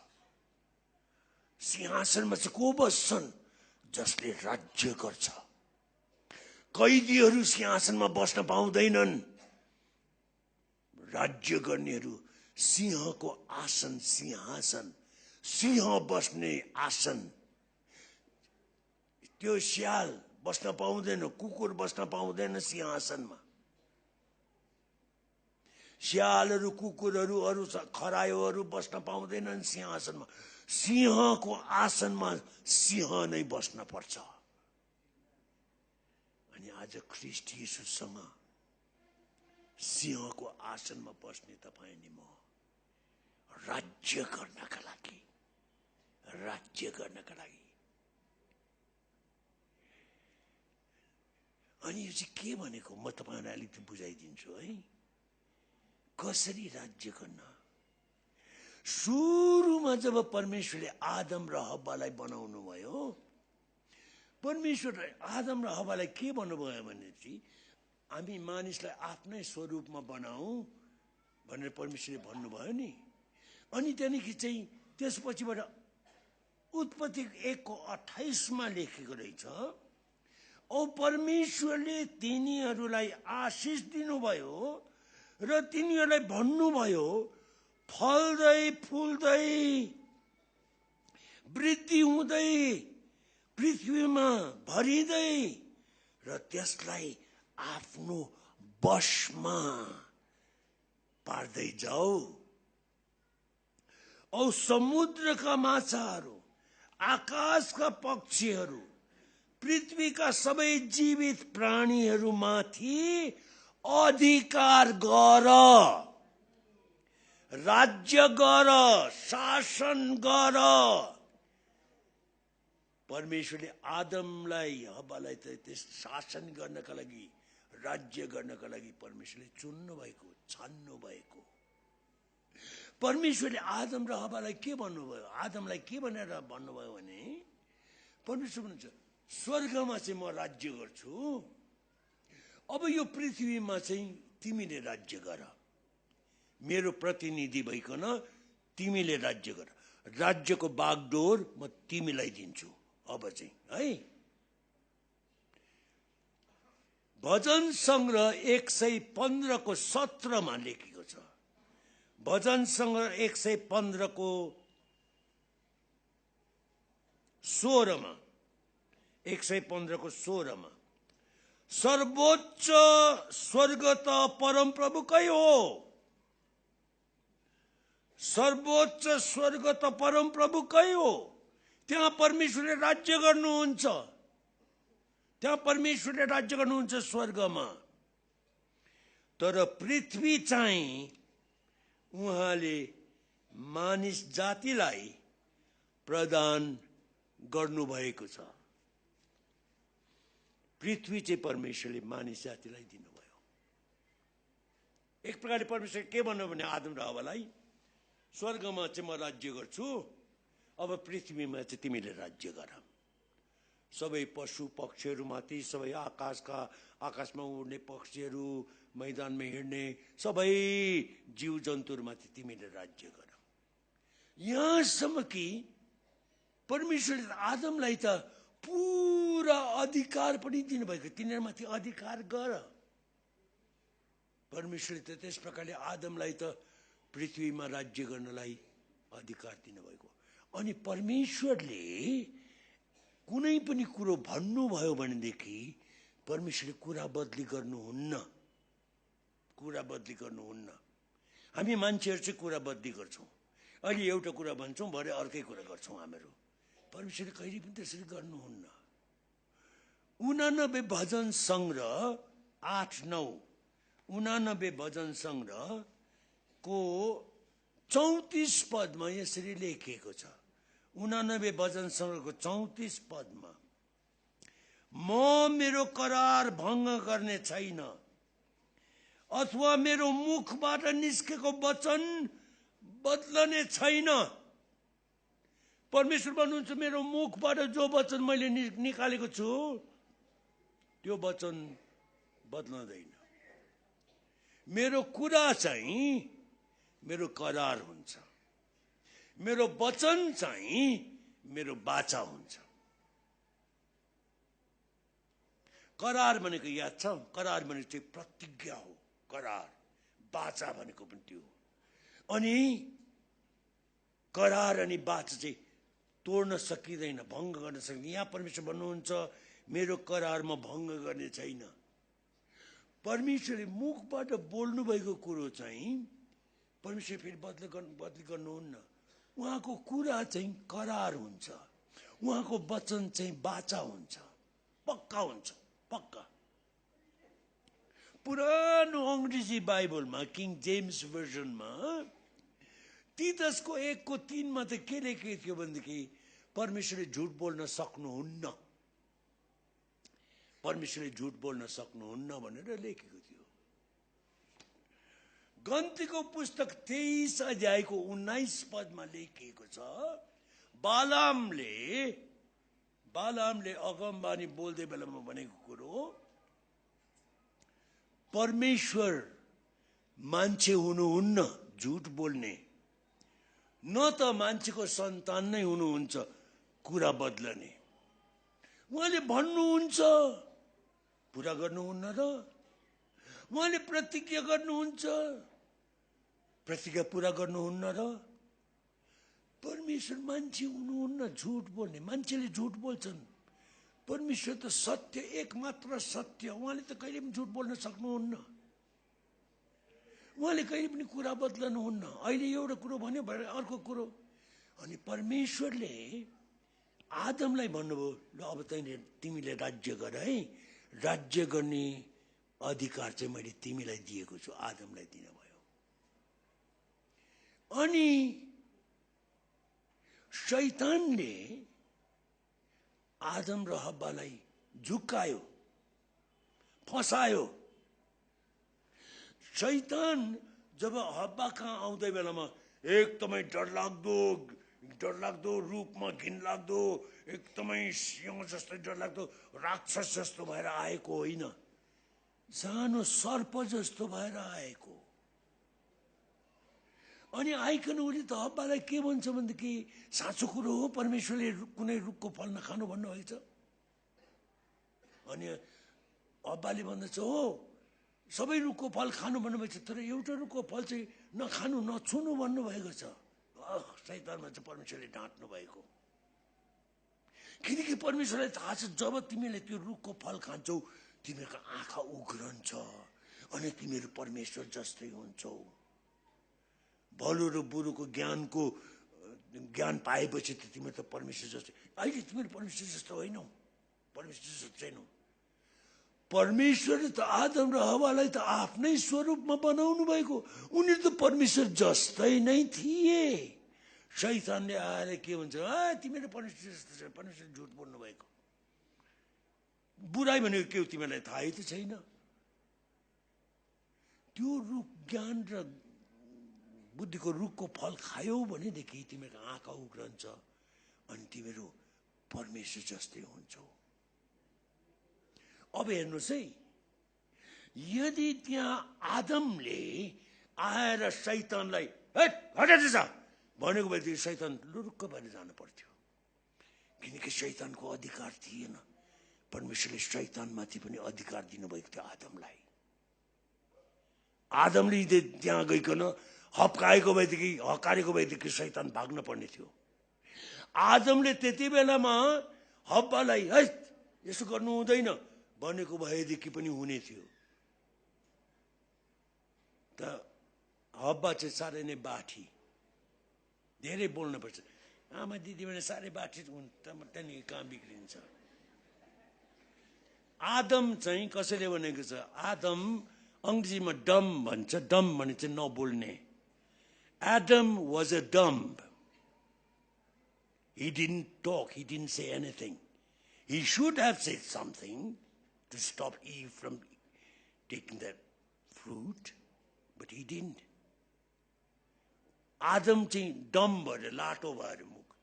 सिंहासनमा चाहिँ को बस्छन्? जसले राज्य गर्छ। कैदीहरू सिंहासनमा बस्न पाउँदैनन्, राज्य गर्नेहरू सिंहको आसन, सिंहासन, सिंह बस्ने आसन। त्यो स्याल बस्न पाउँदैन, कुकुर बस्न पाउँदैन सिंहासनमा। स्यालहरू, कुकुरहरू, अरू खरायोहरू बस्न पाउँदैनन् सिंहासनमा। सिंहको आसनमा सिंह नै बस्न पर्छ। अनि आज ख्रीष्ट येशूसँग सिंहको आसनमा बस्ने तपाईँ अनि म राज्य गर्नका लागि, अनि यो चाहिँ के भनेको म तपाईँलाई अलिकति बुझाइदिन्छु है। कसरी राज्य गर्न? सुरुमा जब परमेश्वरले आदम र हव्वालाई बनाउनु भयो, परमेश्वरले आदम र हव्वालाई के भन्नुभयो भने चाहिँ हामी मानिसलाई आफ्नै स्वरूपमा बनाऊ भनेर परमेश्वरले भन्नुभयो नि। अनि त्यहाँदेखि चाहिँ त्यसपछिबाट उत्पत्ति 1:28 लेखेको रहेछ, औ परमेश्वरले तिनीहरूलाई आशिष दिनुभयो र तिनीहरूलाई भन्नुभयो, फल्दै फुल्दै वृद्धि हुँदै पृथ्वीमा भरिँदै र त्यसलाई आफ्नो वशमा पार्दै जाऊ। औ समुद्रका माछाहरू, आकाशका पक्षीहरू, पृथ्वीका सबै जीवित प्राणीहरूमाथि अधिकार गर, राज्य गर, शासन गर। परमेश्वरले आदमलाई हव्वालाई त्यस शासन गर्नका लागि, राज्य गर्नका लागि परमेश्वरले चुन्नु भएको, छान्नु भएको। परमेश्वरले आदम र हव्वालाई के भन्नुभयो? आदमलाई के भनेर भन्नुभयो भने, परमेश्वर भन्नुहुन्छ स्वर्गमा चाहिँ म राज्य गर्छु, अब यो पृथ्वीमा चाहिँ तिमीले राज्य गर, मेरो प्रतिनिधि भइकन तिमीले राज्य गर, राज्यको बागडोर म तिमीलाई दिन्छु। अब चाहिँ है भजन संग्रह 115 को 17 मा लेखेको छ। भजन संग्रह 115 को 16 मा 115 को 16 मा सर्वोच्च स्वर्ग त परम प्रभु कै हो, सर्वोच्च स्वर्ग त परम प्रभु कै हो। त्यहाँ परमेश्वरले राज्य गर्नुहुन्छ, त्यहाँ परमेश्वरले राज्य गर्नुहुन्छ स्वर्गमा। तर पृथ्वी चाहिँ उहाँले मानिस जातिलाई प्रदान गर्नुभएको छ। पृथ्वी चाहिँ परमेश्वरले मानिस जातिलाई दिनुभयो। एक प्रकारले परमेश्वरले के भन्नु भने आदम र हव्वालाई, स्वर्गमा चाहिँ म राज्य गर्छु, अब पृथ्वीमा चाहिँ तिमीले राज्य गर। सबै पशु पक्षीहरूमाथि, सबै आकाशमा उड्ने पक्षीहरू, मैदानमा हिँड्ने सबै जीव जन्तुहरूमाथि तिमीले राज्य गर। यहाँसम्म कि परमेश्वरले आदमलाई त पुरा अधिकार पनि दिनुभएको, तिनीहरूमाथि अधिकार गर। परमेश्वरले त त्यस प्रकारले आदमलाई त पृथ्वीमा राज्य गर्नलाई अधिकार दिनुभएको। अनि परमेश्वरले कुनै पनि कुरो भन्नुभयो भनेदेखि परमेश्वरले कुरा बदली गर्नुहुन्न, कुरा बदली गर्नुहुन्न। हामी मान्छेहरू चाहिँ कुरा बदली गर्छौँ, अहिले एउटा कुरा भन्छौँ भरे अर्कै कुरा गर्छौँ हामीहरू। परमेश्वरले कहिले पनि त्यसरी गर्नुहुन्न। 89 भजन संग्रह 8-9 89 भजन संग्रह को 34 पदमा यसरी लेखिएको छ। 89 भजन संग्रहको 34 पदमा म मेरो करार भङ्ग गर्ने छैन अथवा मेरो मुखबाट निस्केको वचन बदलने छैन। परमेश्वर भन्नुहुन्छ मेरो मुखबाट जो वचन मैले निकालेको छु त्यो वचन बदल्दैन। मेरो कुरा चाहिँ मेरो करार हुन्छ, मेरो वचन चाहिँ मेरो बाचा हुन्छ। करार भनेको याद छ, करार भनेको चाहिँ प्रतिज्ञा हो, करार। बाचा भनेको पनि त्यो। अनि करार अनि बाचा चाहिँ तोड्न सकिँदैन, भङ्ग गर्न सकिँदैन। यहाँ परमेश्वर भन्नुहुन्छ मेरो करार म भङ्ग गर्ने छैन। परमेश्वरले मुखबाट बोल्नु भएको कुरो चाहिँ परमेश्वर फेरि बदली गर्नुहुन्न। उहाँको कुरा चाहिँ करार हुन्छ, उहाँको वचन चाहिँ बाचा हुन्छ, पक्का हुन्छ, पक्का। पुरानो अङ्ग्रेजी बाइबलमा किङ जेम्स भर्जनमा तीतसको 1:3 मा त के लेखेको थियो भनेदेखि परमेश्वरले झुट बोल्न सक्नुहुन्न, परमेश्वरले झुट बोल्न सक्नुहुन्न भनेर लेखेको थियो। गन्तीको पुस्तक 23 अध्यायको 19 पदमा लेखिएको छ बालामले अगमबानी बोल्दै बेलामा भनेको कुरो, परमेश्वर मान्छे हुनुहुन्न झुट बोल्ने, न त मान्छेको सन्तान नै हुनुहुन्छ कुरा बदलने। उहाँले भन्नुहुन्छ पुरा गर्नुहुन्न र उहाँले प्रतिज्ञा गर्नुहुन्छ प्रतिज्ञा पुरा गर्नुहुन्न र। परमेश्वर मान्छे हुनुहुन्न झुट बोल्ने, मान्छेले झुट बोल्छन्। परमेश्वर त सत्य, एकमात्र सत्य, उहाँले त कहिले पनि झुट बोल्न सक्नुहुन्न, उहाँले कहिले पनि कुरा बदल्नुहुन्न। अहिले एउटा कुरो भन्यो भने अर्को कुरो। अनि परमेश्वरले आदमलाई भन्नुभयो ल अब तिमीले राज्य गर है, राज्य गर्ने अधिकार चाहिँ मैले तिमीलाई दिएको छु, आदमलाई दिनुभयो। अनि शैतानले आदम र हव्वालाई झुक्कायो, फसायो। शैतान जब हव्वा कहाँ आउँदै बेलामा एकदमै डरलाग्दो रूपमा, घिनलाग्दो, एकदमै सिंह जस्तो डरलाग्दो राक्षस जस्तो भएर आएको होइन। सानो सर्प जस्तो भएर आएको। अनि आइकन उसले त हब्बालाई के भन्छ भनेदेखि साँचो कुरो हो परमेश्वरले कुनै रुखको फल नखानु भन्नुभएको छ। अनि हब्बाले भन्दछ हो सबै रुखको फल खानु भन्नुभएको छ, तर एउटा रुखको फल चाहिँ नखानु नछुनु भन्नुभएको छ। शैतानमा चाहिँ परमेश्वरले ढाँट्नु भएको, किनकि परमेश्वरलाई थाहा छ जब तिमीले त्यो रुखको फल खान्छौ तिमीहरूको आँखा उघ्रन्छ अनि तिमीहरू परमेश्वर जस्तै हुन्छौ। भलो र बुरोको ज्ञान पाएपछि त तिमीहरू त परमेश्वर जस्तै। अहिले तिमीहरू परमेश्वर जस्तो होइनौ, परमेश्वर जस्तो छैनौ। परमेश्वरले त आदम र हव्वालाई त आफ्नै स्वरूपमा बनाउनु भएको, उनीहरू त परमेश्वर जस्तै नै थिए। शैतानले आएर के भन्छ, तिमीहरू परमेश्वर जस्तो छ, परमेश्वर झुट बोल्नु भएको। बुराई भनेको के हो तिमीलाई थाहै त छैन। त्यो रुख ज्ञान र बुद्धिको रुखको फल खायौ भनेदेखि तिमीहरूको आँखा उघ्रन्छ अनि तिमीहरू परमेश्वर जस्तै हुन्छौ। अब हेर्नुहोस् है, यदि त्यहाँ आदमले आएर शैतानलाई हटाइदिन्छ भनेको भएदेखि शैतान लुरुक्क भएर जानु पर्थ्यो, किनकि शैतानको अधिकार थिएन। परमेश्वरले शैतानमाथि पनि अधिकार दिनुभएको थियो आदमलाई। आदमले त्यहाँ गइकन हप्काएको भएदेखि हकारेको भएदेखि शैतान भाग्न पर्ने थियो। आदमले त्यति बेलामा हब्बालाई है यसो गर्नु हुँदैन भनेको भएदेखि पनि हुने थियो। त हब्बा चाहिँ साह्रै नै बाठी, धेरै बोल्नुपर्छ। आमा दिदी भने साह्रै बाठी त्यहाँदेखि काम बिग्रिन्छ। आदम चाहिँ कसैले भनेको छ, आदम अङ्ग्रेजीमा डम भन्छ, डम भने चाहिँ नबोल्ने। Adam was a dumb. He didn't talk, he didn't say anything. He should have said something to stop Eve from taking that fruit, but he didn't. Adam चाहिँ डम भएर लाटो भएर मुख,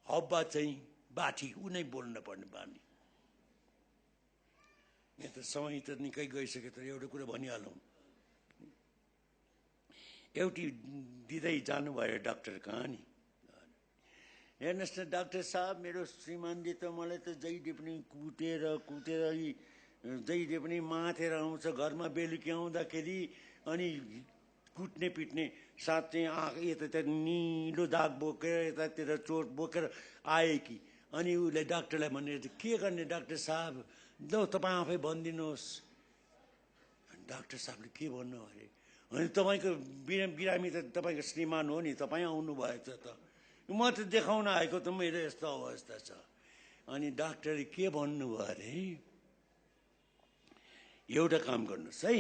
हब्बा चाहिँ बाठी, ऊ नै बोल्न पर्ने बानी। यहाँ त समय त निकै गइसक्यो, तर एउटा कुरा भनिहालौँ। एउटी दिँदै जानुभयो डाक्टर कहाँ नि, हेर्नुहोस् न डाक्टर साहब, मेरो श्रीमानले त मलाई त जहिले पनि कुटेर जहिले पनि माथेर आउँछ घरमा, बेलुकी आउँदाखेरि अनि कुट्ने पिट्ने साथ चाहिँ यतातिर निलो दाग बोकेर यतातिर चोट बोकेर आए कि। अनि उसले डाक्टरलाई भनेर के गर्ने डाक्टर साहब, ल तपाईँ आफै भनिदिनुहोस्। डाक्टर साहबले के भन्नु अरे, अनि तपाईँको बिरामी त तपाईँको श्रीमान हो नि, तपाईँ आउनु भएछ त, म त देखाउन आएको त मेरो यस्तो अवस्था छ। अनि डाक्टरले के भन्नुभयो अरे, एउटा काम गर्नुहोस् है,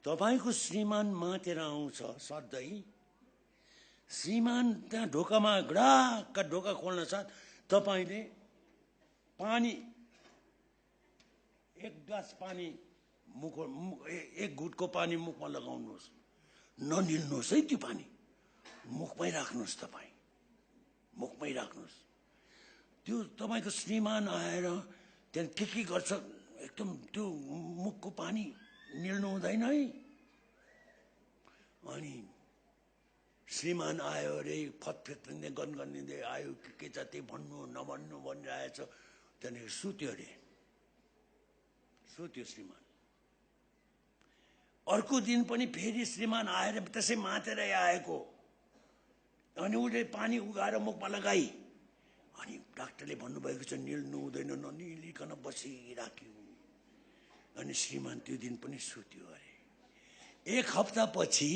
तपाईँको श्रीमान माथेर आउँछ सधैँ, श्रीमान त्यहाँ ढोकामा गडाक्क ढोका खोल्न साथ तपाईँले पानी, एक ग्लास पानी मुख, एक घुटको पानी मुखमा लगाउनुहोस्, ननिल्नुहोस् है त्यो पानी, मुखमै राख्नुहोस्, तपाईँ मुखमै राख्नुहोस्। त्यो तपाईँको श्रीमान आएर त्यहाँ के गर्छ, एकदम त्यो मुखको पानी निल्नु हुँदैन है। अनि श्रीमान आयो अरे, फतफेत्रिँदै गनगनिँदै आयो, के जति भन्नु नभन्नु भनिरहेछ, त्यहाँदेखि सुत्यो अरे, सुत्यो श्रीमान। अर्को दिन पनि फेरि श्रीमान आएर त्यसै माथेरै आएको, अनि उसले पानी उगाएर मुखमा लगाई। अनि डाक्टरले भन्नुभएको छ निल्नु हुँदैन, ननिलिकन बसिराख्यो। अनि श्रीमान त्यो दिन पनि सुत्यो अरे। एक हप्ता पछि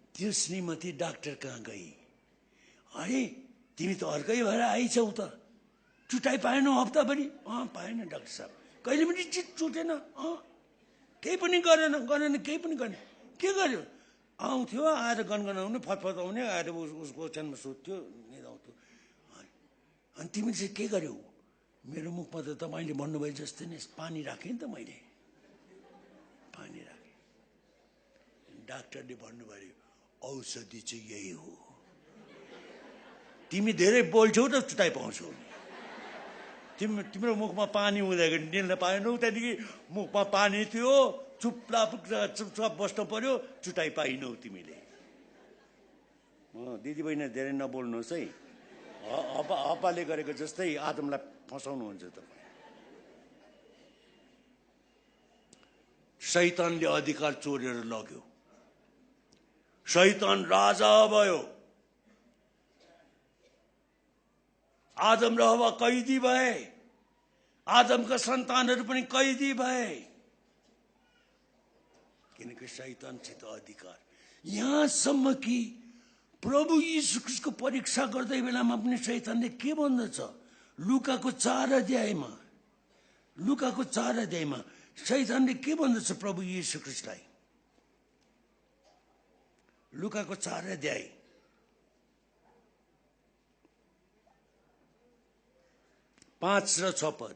त्यो श्रीमती डाक्टर कहाँ गई, अरे तिमी त अर्कै भएर आइछौ त, चुटाइ पाएनौ हप्ताभरि? पाएन डाक्टर साहब, कहिले पनि चुटेन, केही पनि गरेन, केही पनि गरेन। के गर्यो, आउँथ्यो आएर गनगनाउने फतफताउने, आएर उसको ओछ्यानमा सुत्थ्यो, निदाउँथ्यो। अनि तिमीले चाहिँ के गर्यौ? मेरो मुखमा त तपाईँले भन्नुभयो जस्तै नै पानी राखेँ नि त, मैले पानी राखेँ। डाक्टरले भन्नुभयो औषधि चाहिँ यही हो, तिमी धेरै बोल्छौ त चुटाइ पाउँछौ, तिम्रो मुखमा पानी हुँदाखेरि निल्न पाएनौ, त्यहाँदेखि मुखमा पानी थियो, चुपचाप बस्नु पर्यो, चुटाइ पाइनौ तिमीले। दिदी बहिनी धेरै नबोल्नुहोस् है। हप्पाले गरेको जस्तै आदमलाई फसाउनुहुन्छ तपाईँ। शैतानले अधिकार चोरेर लग्यो, शैतान राजा भयो, आदम र हव्वा कैदी भए, आदमका सन्तानहरू पनि कैदी भए, किनकि शैतानसित अधिकार। यहाँसम्म कि प्रभु यीशु ख्रीष्टको परीक्षा गर्दै बेलामा पनि शैतानले के भन्दछ? लुकाको 4 अध्यायमा शैतानले के भन्दछ प्रभु यीशु ख्रीष्टलाई? लुकाको 4 अध्याय 5 र 6 पद।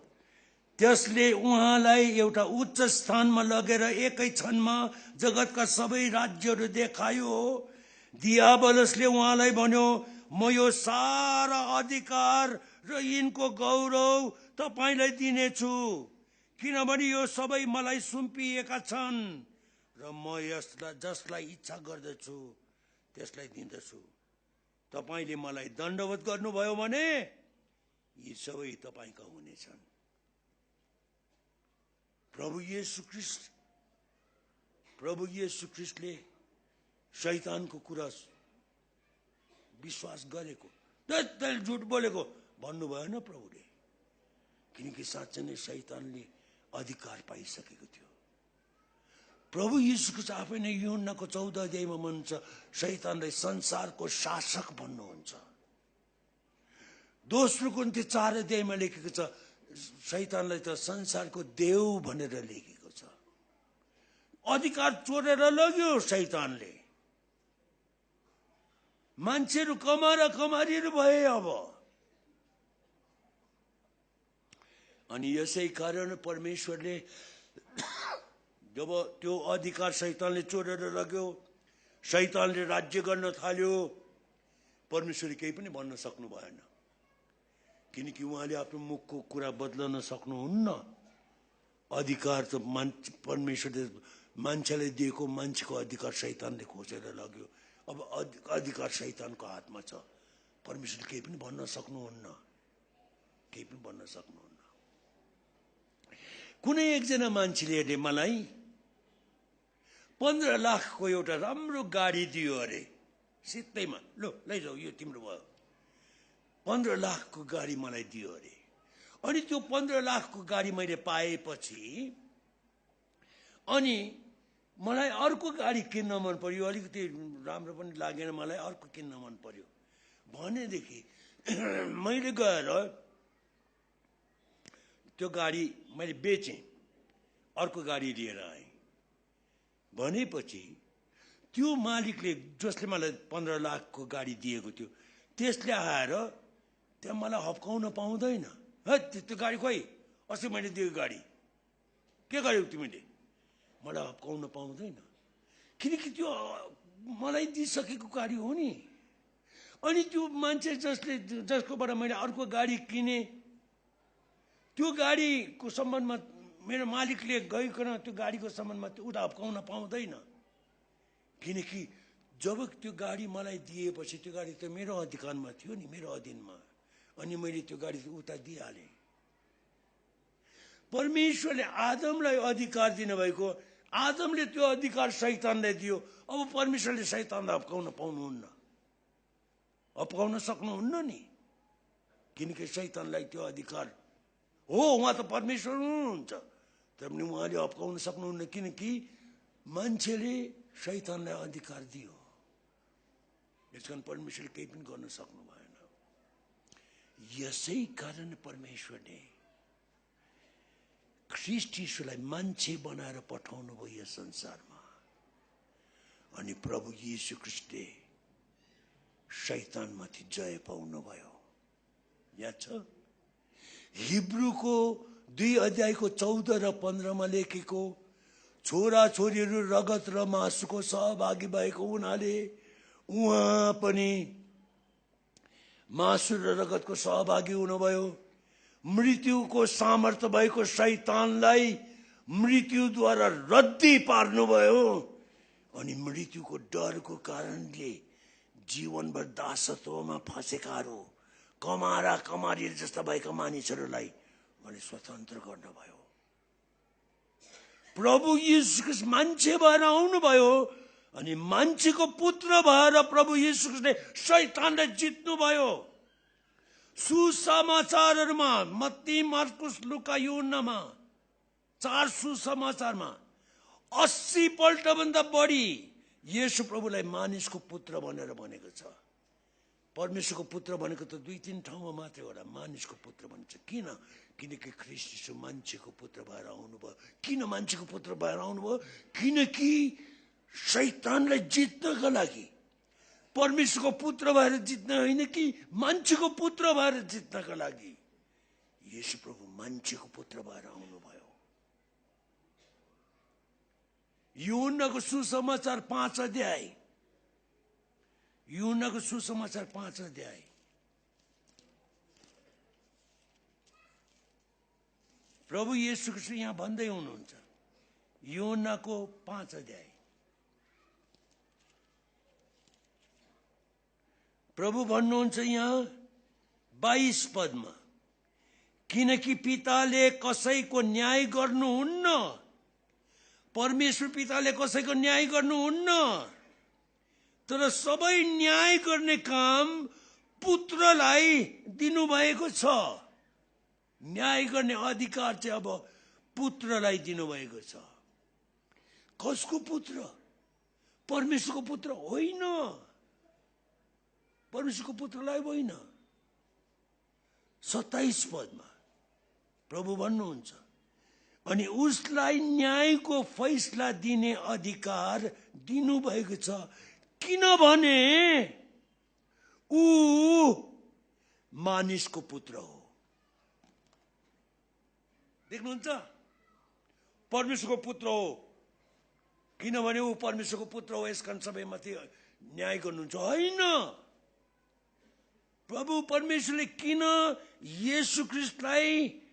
त्यसले उहाँलाई एउटा उच्च स्थानमा लगेर एकै क्षणमा जगतका सबै राज्यहरू देखायो। दियाबलसले उहाँलाई भन्यो, म यो सारा अधिकार र यिनको गौरव तपाईलाई दिनेछु, किनभने यो सबै मलाई सुम्पिएका छन् र म जसलाई इच्छा गर्दछु त्यसलाई दिन्दछु। तपाईले मलाई दण्डवत गर्नुभयो भने यी सबै तपाईका हुनेछन्। प्रभु येशू ख्रीष्टले शैतानको कुरा विश्वास गरेको, त्यसले झुट बोलेको भन्नु भएन प्रभुले, किनकि साँच्चै नै शैतानले अधिकार पाइसकेको थियो। प्रभु यीशुको आफै नै यूहन्नाको 14 अध्यायमा भन्छ, शैतानलाई संसारको शासक भन्नुहुन्छ। दोस्रो कुन्ती 4 अध्यायमा लेखेको छ, शैतानलाई त संसारको देव भनेर लेखेको छ। अधिकार चोरेर लग्यो शैतानले। मान्छेहरू कमारीहरू भए अब। अनि यसै कारण परमेश्वरले जब त्यो अधिकार शैतानले चोरेर लग्यो, शैतानले राज्य गर्न थाल्यो, परमेश्वरले केही पनि भन्न सक्नु भएन, किनकि उहाँले आफ्नो मुखको कुरा बदल्न सक्नुहुन्न। अधिकार त परमेश्वरले मान्छेलाई दिएको, मान्छेको अधिकार शैतानले खोजेर लग्यो। अब अधिकार शैतानको हातमा छ। परमेश्वरले केही पनि भन्न सक्नुहुन्न। कुनै एकजना मान्छेले मलाई 15 लाखको एउटा राम्रो गाडी दियो अरे, सित्तैमा, लो लैजाऊ यो तिम्रो भयो। 15 लाखको गाडी मलाई दियो अरे। अनि त्यो 15 लाखको गाडी मैले पाएपछि अनि मलाई अर्को गाडी किन्न मन पर्यो, अलिकति राम्रो पनि लागेन मलाई, अर्को किन्न मन पर्यो भनेदेखि मैले गएर त्यो गाडी मैले बेचेँ, अर्को गाडी लिएर आएँ। भनेपछि त्यो मालिकले, जसले मलाई 15 लाखको गाडी दिएको थियो, त्यसले आएर त्यहाँ मलाई हप्काउन पाउँदैन। त्यो गाडी खोइ, अस्ति मैले दिएको गाडी के गर्यौ तिमीले? मलाई हप्काउन पाउँदैन, किनकि त्यो मलाई दिइसकेको गाडी हो नि। अनि त्यो मान्छे जसकोबाट मैले अर्को गाडी किने, त्यो गाडीको सम्बन्धमा मेरो मालिकले गइकन त्यो गाडीको सम्बन्धमा उता हप्काउन पाउँदैन, किनकि जब त्यो गाडी मलाई दिएपछि त्यो गाडी त मेरो अधिकारमा थियो नि, मेरो अधीनमा, अनि मैले त्यो गाडी उता दिइहालेँ। परमेश्वरले आदमलाई अधिकार दिनुभएको, आदमले त्यो अधिकार शैतानलाई दियो। अब परमेश्वरले शैतानलाई हप्काउन पाउनुहुन्न, हप्काउन सक्नुहुन्न नि, किनकि शैतानलाई त्यो अधिकार हो। उहाँ त परमेश्वर हुनुहुन्छ, तर पनि उहाँले हप्काउन सक्नुहुन्न, किनकि मान्छेले शैतानलाई अधिकार दियो। यसकारण परमेश्वरले केही पनि गर्न सक्नु भएन। यसै कारण परमेश्वरले ख्रीष्ट यीशुलाई मान्छे बनाएर पठाउनु भयो यस संसारमा। अनि प्रभु यीशु ख्रीष्टले शैतानमाथि जय पाउनु भयो। याद छ हिब्रूको 2 अध्यायको 14 र 15 मा लेखेको, छोरा छोरीहरू रगत र मासुको सहभागी भएको हुनाले उहाँ पनि मासु र रगतको सहभागी हुनुभयो। मृत्युको सामर्थ्य भएको शैतानलाई मृत्युद्वारा रद्दी पार्नुभयो। अनि मृत्युको डरको कारणले जीवनभर दासत्वमा फँसेकाहरू, कमारा कमारी जस्ता भएका मानिसहरूलाई उहाँले स्वतन्त्र गर्नुभयो। प्रभु यीशु ख्रीष्ट मान्छे भएर आउनुभयो अनि मान्छेको पुत्र भएर प्रभु यीशु ख्रीष्टले शैतानलाई जित्नुभयो। सुसमाचारहरूमा मत्ती, मार्कुस, लुका, यूहन्नामा 4 सुसमाचारमा 80 पल्ट भन्दा बढी येशू प्रभुलाई मानिसको पुत्र भनेर भनेको छ। परमेश्वरको पुत्र भनेको त 2-3 ठाउँमा मात्रै होला मानिसको पुत्र भन्छ। किन? किनकि ख्रीष्ट यीशु मान्छेको पुत्र भएर आउनुभयो। किन मान्छेको पुत्र भएर आउनुभयो? किनकि शैतानलाई जित्नका लागि। परमेश्वरको पुत्र भएर जित्न होइन कि मान्छेको पुत्र भएर जित्नका लागि येशू प्रभु मान्छेको पुत्र भएर आउनुभयो। यूहन्नाको सुसमाचार 5 अध्याय, यूहन्नाको सुसमाचार 5 अध्याय, प्रभु येशू ख्रीष्ट यहाँ भन्दै हुनुहुन्छ। यूहन्नाको 5 अध्याय प्रभु भन्नुहुन्छ यहाँ 22 पदमा, किनकि पिताले कसैको न्याय गर्नुहुन्न, परमेश्वर पिताले कसैको न्याय गर्नुहुन्न, तर सबै न्याय गर्ने काम पुत्रलाई दिनुभएको छ। न्याय गर्ने अधिकार चाहिँ अब पुत्रलाई दिनुभएको छ। कसको पुत्र? परमेश्वरको पुत्र होइन, परमेश्वरको पुत्रलाई होइन। 27 पदमा प्रभु भन्नुहुन्छ, अनि उसलाई न्यायको फैसला दिने अधिकार दिनुभएको छ, किनभने ऊ मानिसको पुत्र हो। देख्नुहुन्छ? परमेश्वरको पुत्र हो, किनभने ऊ परमेश्वरको पुत्र हो, यसकारण सबैमाथि न्याय गर्नुहुन्छ होइन। प्रभु परमेश्वरले किन येशू ख्रीष्टलाई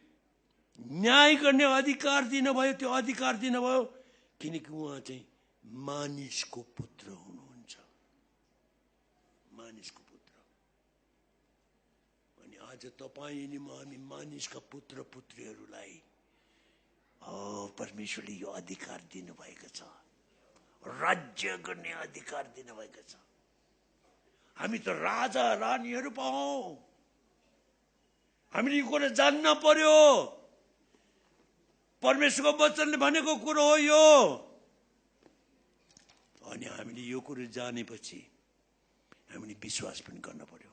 न्याय गर्ने अधिकार दिनुभयो? त्यो अधिकार दिनुभयो किनकि उहाँ चाहिँ मानिसको पुत्र हुनुहुन्छ, मानिसको पुत्र। अनि आज तपाईँ अनि म हामी मानिसका पुत्र पुत्रीहरूलाई परमेश्वरले यो अधिकार दिनुभएको छ, राज्य गर्ने अधिकार दिनुभएको छ। हामी त राजा रानीहरू पो हौं। हामीले यो कुरा जान्न पर्यो। परमेश्वरको वचनले भनेको कुरो हो यो। अनि हामीले यो कुरो जानेपछि हामीले विश्वास पनि गर्न पर्यो।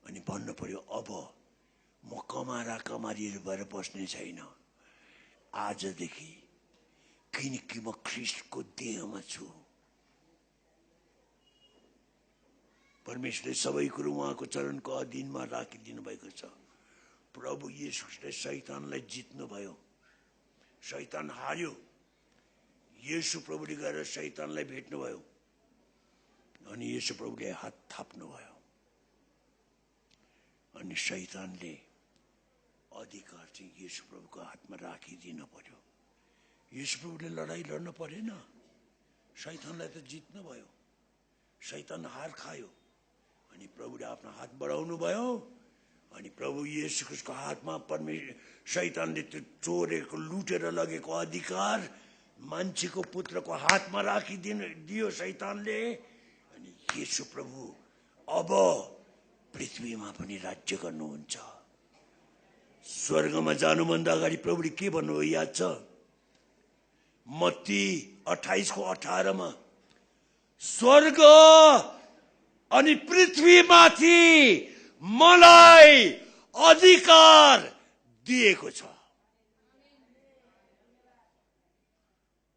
अनि भन्नु पर्यो, अब म कमारा कमारीहरू भएर बस्ने छैन आजदेखि, किनकि म ख्रीष्टको देहमा छु। परमेश्वरले सबै कुरो उहाँको चरणको अधीनमा राखिदिनु भएको छ। प्रभु येशूले शैतानलाई जित्नुभयो, शैतान हार्यो। येशू प्रभुले गएर शैतानलाई भेट्नुभयो अनि येशू प्रभुले हात थाप्नुभयो अनि शैतानले अधिकार चाहिँ येशू प्रभुको हातमा राखिदिनु पर्यो। येशू प्रभुले लडाई लड्न परेन, शैतानलाई त जित्नु भयो। शैतान हार खायो अनि प्रभुले आफ्नो हात बढाउनु भयो अनि प्रभु येशू ख्रीष्टको हातमा शैतानले त्यो चोरेको लुटेर लगेको अधिकार मान्छेको पुत्रको हातमा राखिदियो शैतानले। अनि येशू प्रभु अब पृथ्वीमा पनि राज्य गर्नुहुन्छ। स्वर्गमा जानुभन्दा अगाडि प्रभुले के भन्नुभयो याद छ? मत्ती 28:18 मा, स्वर्ग अनि पृथ्वीमाथि मलाई अधिकार दिएको छ।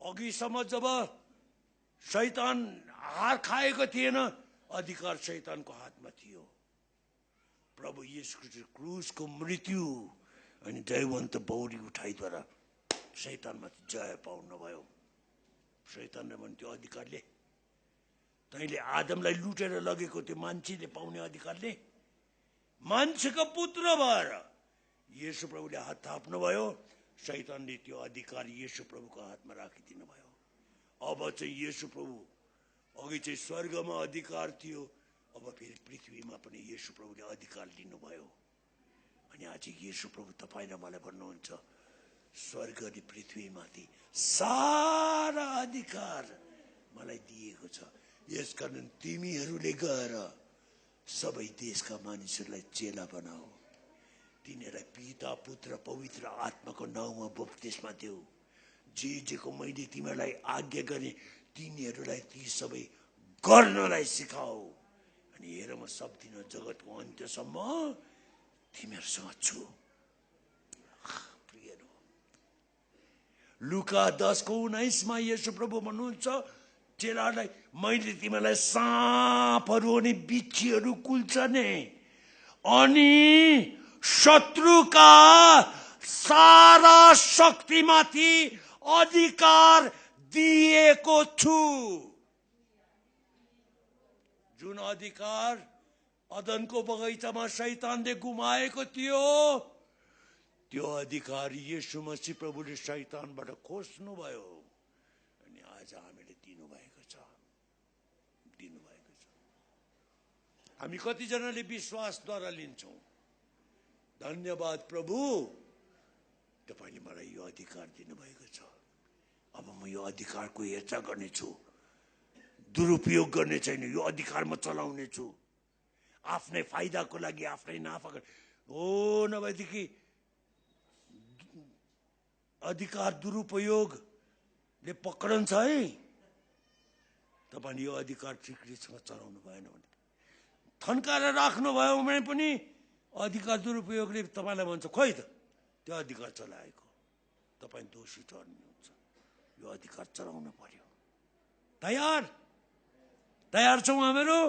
अघिसम्म जब शैतान हार खाएको थिएन, अधिकार शैतानको हातमा थियो। प्रभु येशू क्रुसको मृत्यु अनि जयवन्त बौरी उठाइद्वारा शैतानमाथि जय पाउनुभयो। शैतानले भन्थ्यो अधिकारले, तैँले आदमलाई लुटेर लगेको त्यो मान्छेले पाउने अधिकारले मान्छेको पुत्र भएर येशू प्रभुले हात थाप्नुभयो, शैतानले त्यो अधिकार येशू प्रभुको हातमा राखिदिनु भयो। अब चाहिँ येशू प्रभु, अघि चाहिँ स्वर्गमा अधिकार थियो, अब फेरि पृथ्वीमा पनि येशू प्रभुले अधिकार लिनुभयो। अनि आज येशू प्रभु तपाईँ र मलाई भन्नुहुन्छ, स्वर्ग अनि पृथ्वीमाथि सारा अधिकार मलाई दिएको छ। यसकारण तिमीहरूले गएर सबै देशका मानिसहरूलाई चेला बनाऊ, तिनीहरूलाई पिता पुत्र पवित्र आत्माको नाउँमा बप्तिस्मा देऊ, जेको मैले तिमीहरूलाई आज्ञा गरेँ तिनीहरूलाई ती सबै गर्नलाई सिकाऊ। अनि हेर, म सब दिन जगतको अन्त्यसम्म तिमीहरूसँग छु। प्रियहरू, लुका 10:19 येशू प्रभु भन्नुहुन्छ चेलाहरूलाई, मैले तिमीलाई साँपहरू अनि बिच्छीहरू कुल्छने अनि शत्रुका सारा शक्तिमाथि अधिकार दिएको छु। जुन अधिकार अदनको बगैँचामा शैतानले गुमाएको थियो, त्यो अधिकार येशू मसीह प्रभुले शैतानबाट खोज्नु भयो अनि आज हामीले दिनुभएको छ। हामी कतिजनाले विश्वासद्वारा लिन्छौँ, धन्यवाद प्रभु, तपाईले मलाई यो अधिकार दिनुभएको छ, अब म यो अधिकारको हेरचाह गर्नेछु, दुरुपयोग गर्ने छैन, यो अधिकार म चलाउने छु। आफ्नै फाइदाको लागि, आफ्नै नाफा हो नभएदेखि अधिकार दुरुपयोगले पक्रन्छ है। तपाईले यो अधिकार ठिकसँग चलाउनु भएन भने, थन्काएर राख्नुभयो भने पनि अधिकार दुरुपयोगले तपाईलाई भन्छ, खोइ त त्यो अधिकार चलाएको, तपाईँ दोषी ठहर्नुहुन्छ। यो अधिकार चलाउन पर्यो। तयार छौँ हामीहरू?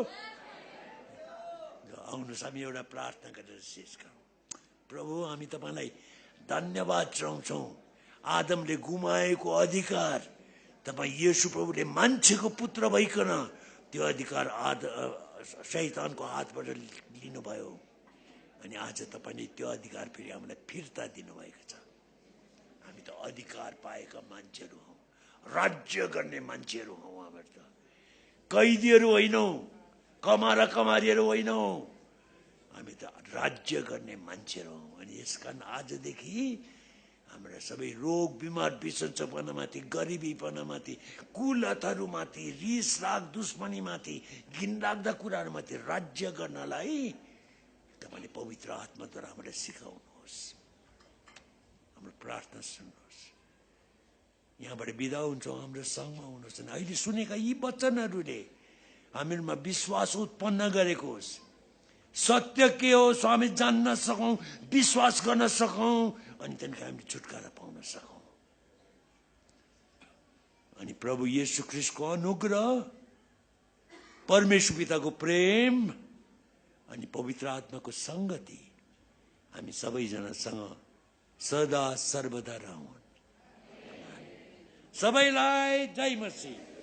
आउनुहोस् हामी एउटा प्रार्थना गरेर शेष गरौँ। प्रभु, हामी तपाईलाई धन्यवाद चढाउँछौँ। आदमले गुमाएको अधिकार तपाईँ येशू प्रभुले मान्छेको पुत्र भइकन त्यो अधिकार शैतानको हातबाट लिनुभयो अनि आज तपाईले त्यो अधिकार फेरि हामीलाई फिर्ता दिनुभएको छ। हामी त अधिकार पाएका मान्छेहरू हौँ, राज्य गर्ने मान्छेहरू हौँ। हामीहरू त कैदीहरू होइनौँ, कमारीहरू होइनौँ, हामी त राज्य गर्ने मान्छेहरू हौँ। अनि यसकारण आजदेखि हाम्रा सबै रोग बिमार बिसन्चोपनामाथि, गरिबीपनामाथि, कुलतहरूमाथि, रिस राग दुश्मनीमाथि, घिनलाग्दा कुराहरूमाथि राज्य गर्नलाई तपाईले पवित्र आत्माद्वारा हामीलाई सिकाउनुहोस्। हाम्रो प्रार्थना सुन्नुहोस्। यहाँबाट बिदा हुन्छौँ, हाम्रो सँगमा हुनुहोस्। अनि अहिले सुनेका यी वचनहरूले हामीमा विश्वास उत्पन्न गरेको होस्। सत्य के हो हामी जान्न सकौँ, विश्वास गर्न सकौँ, अनि त्यहाँदेखि हामीले छुटकारा पाउन सकौँ। अनि प्रभु येशू ख्रीष्टको अनुग्रह, परमेश्वर पिताको प्रेम अनि पवित्र आत्माको संगति हामी सबैजनासँग सदा सर्वदा रहून्। सबैलाई जय मसीह।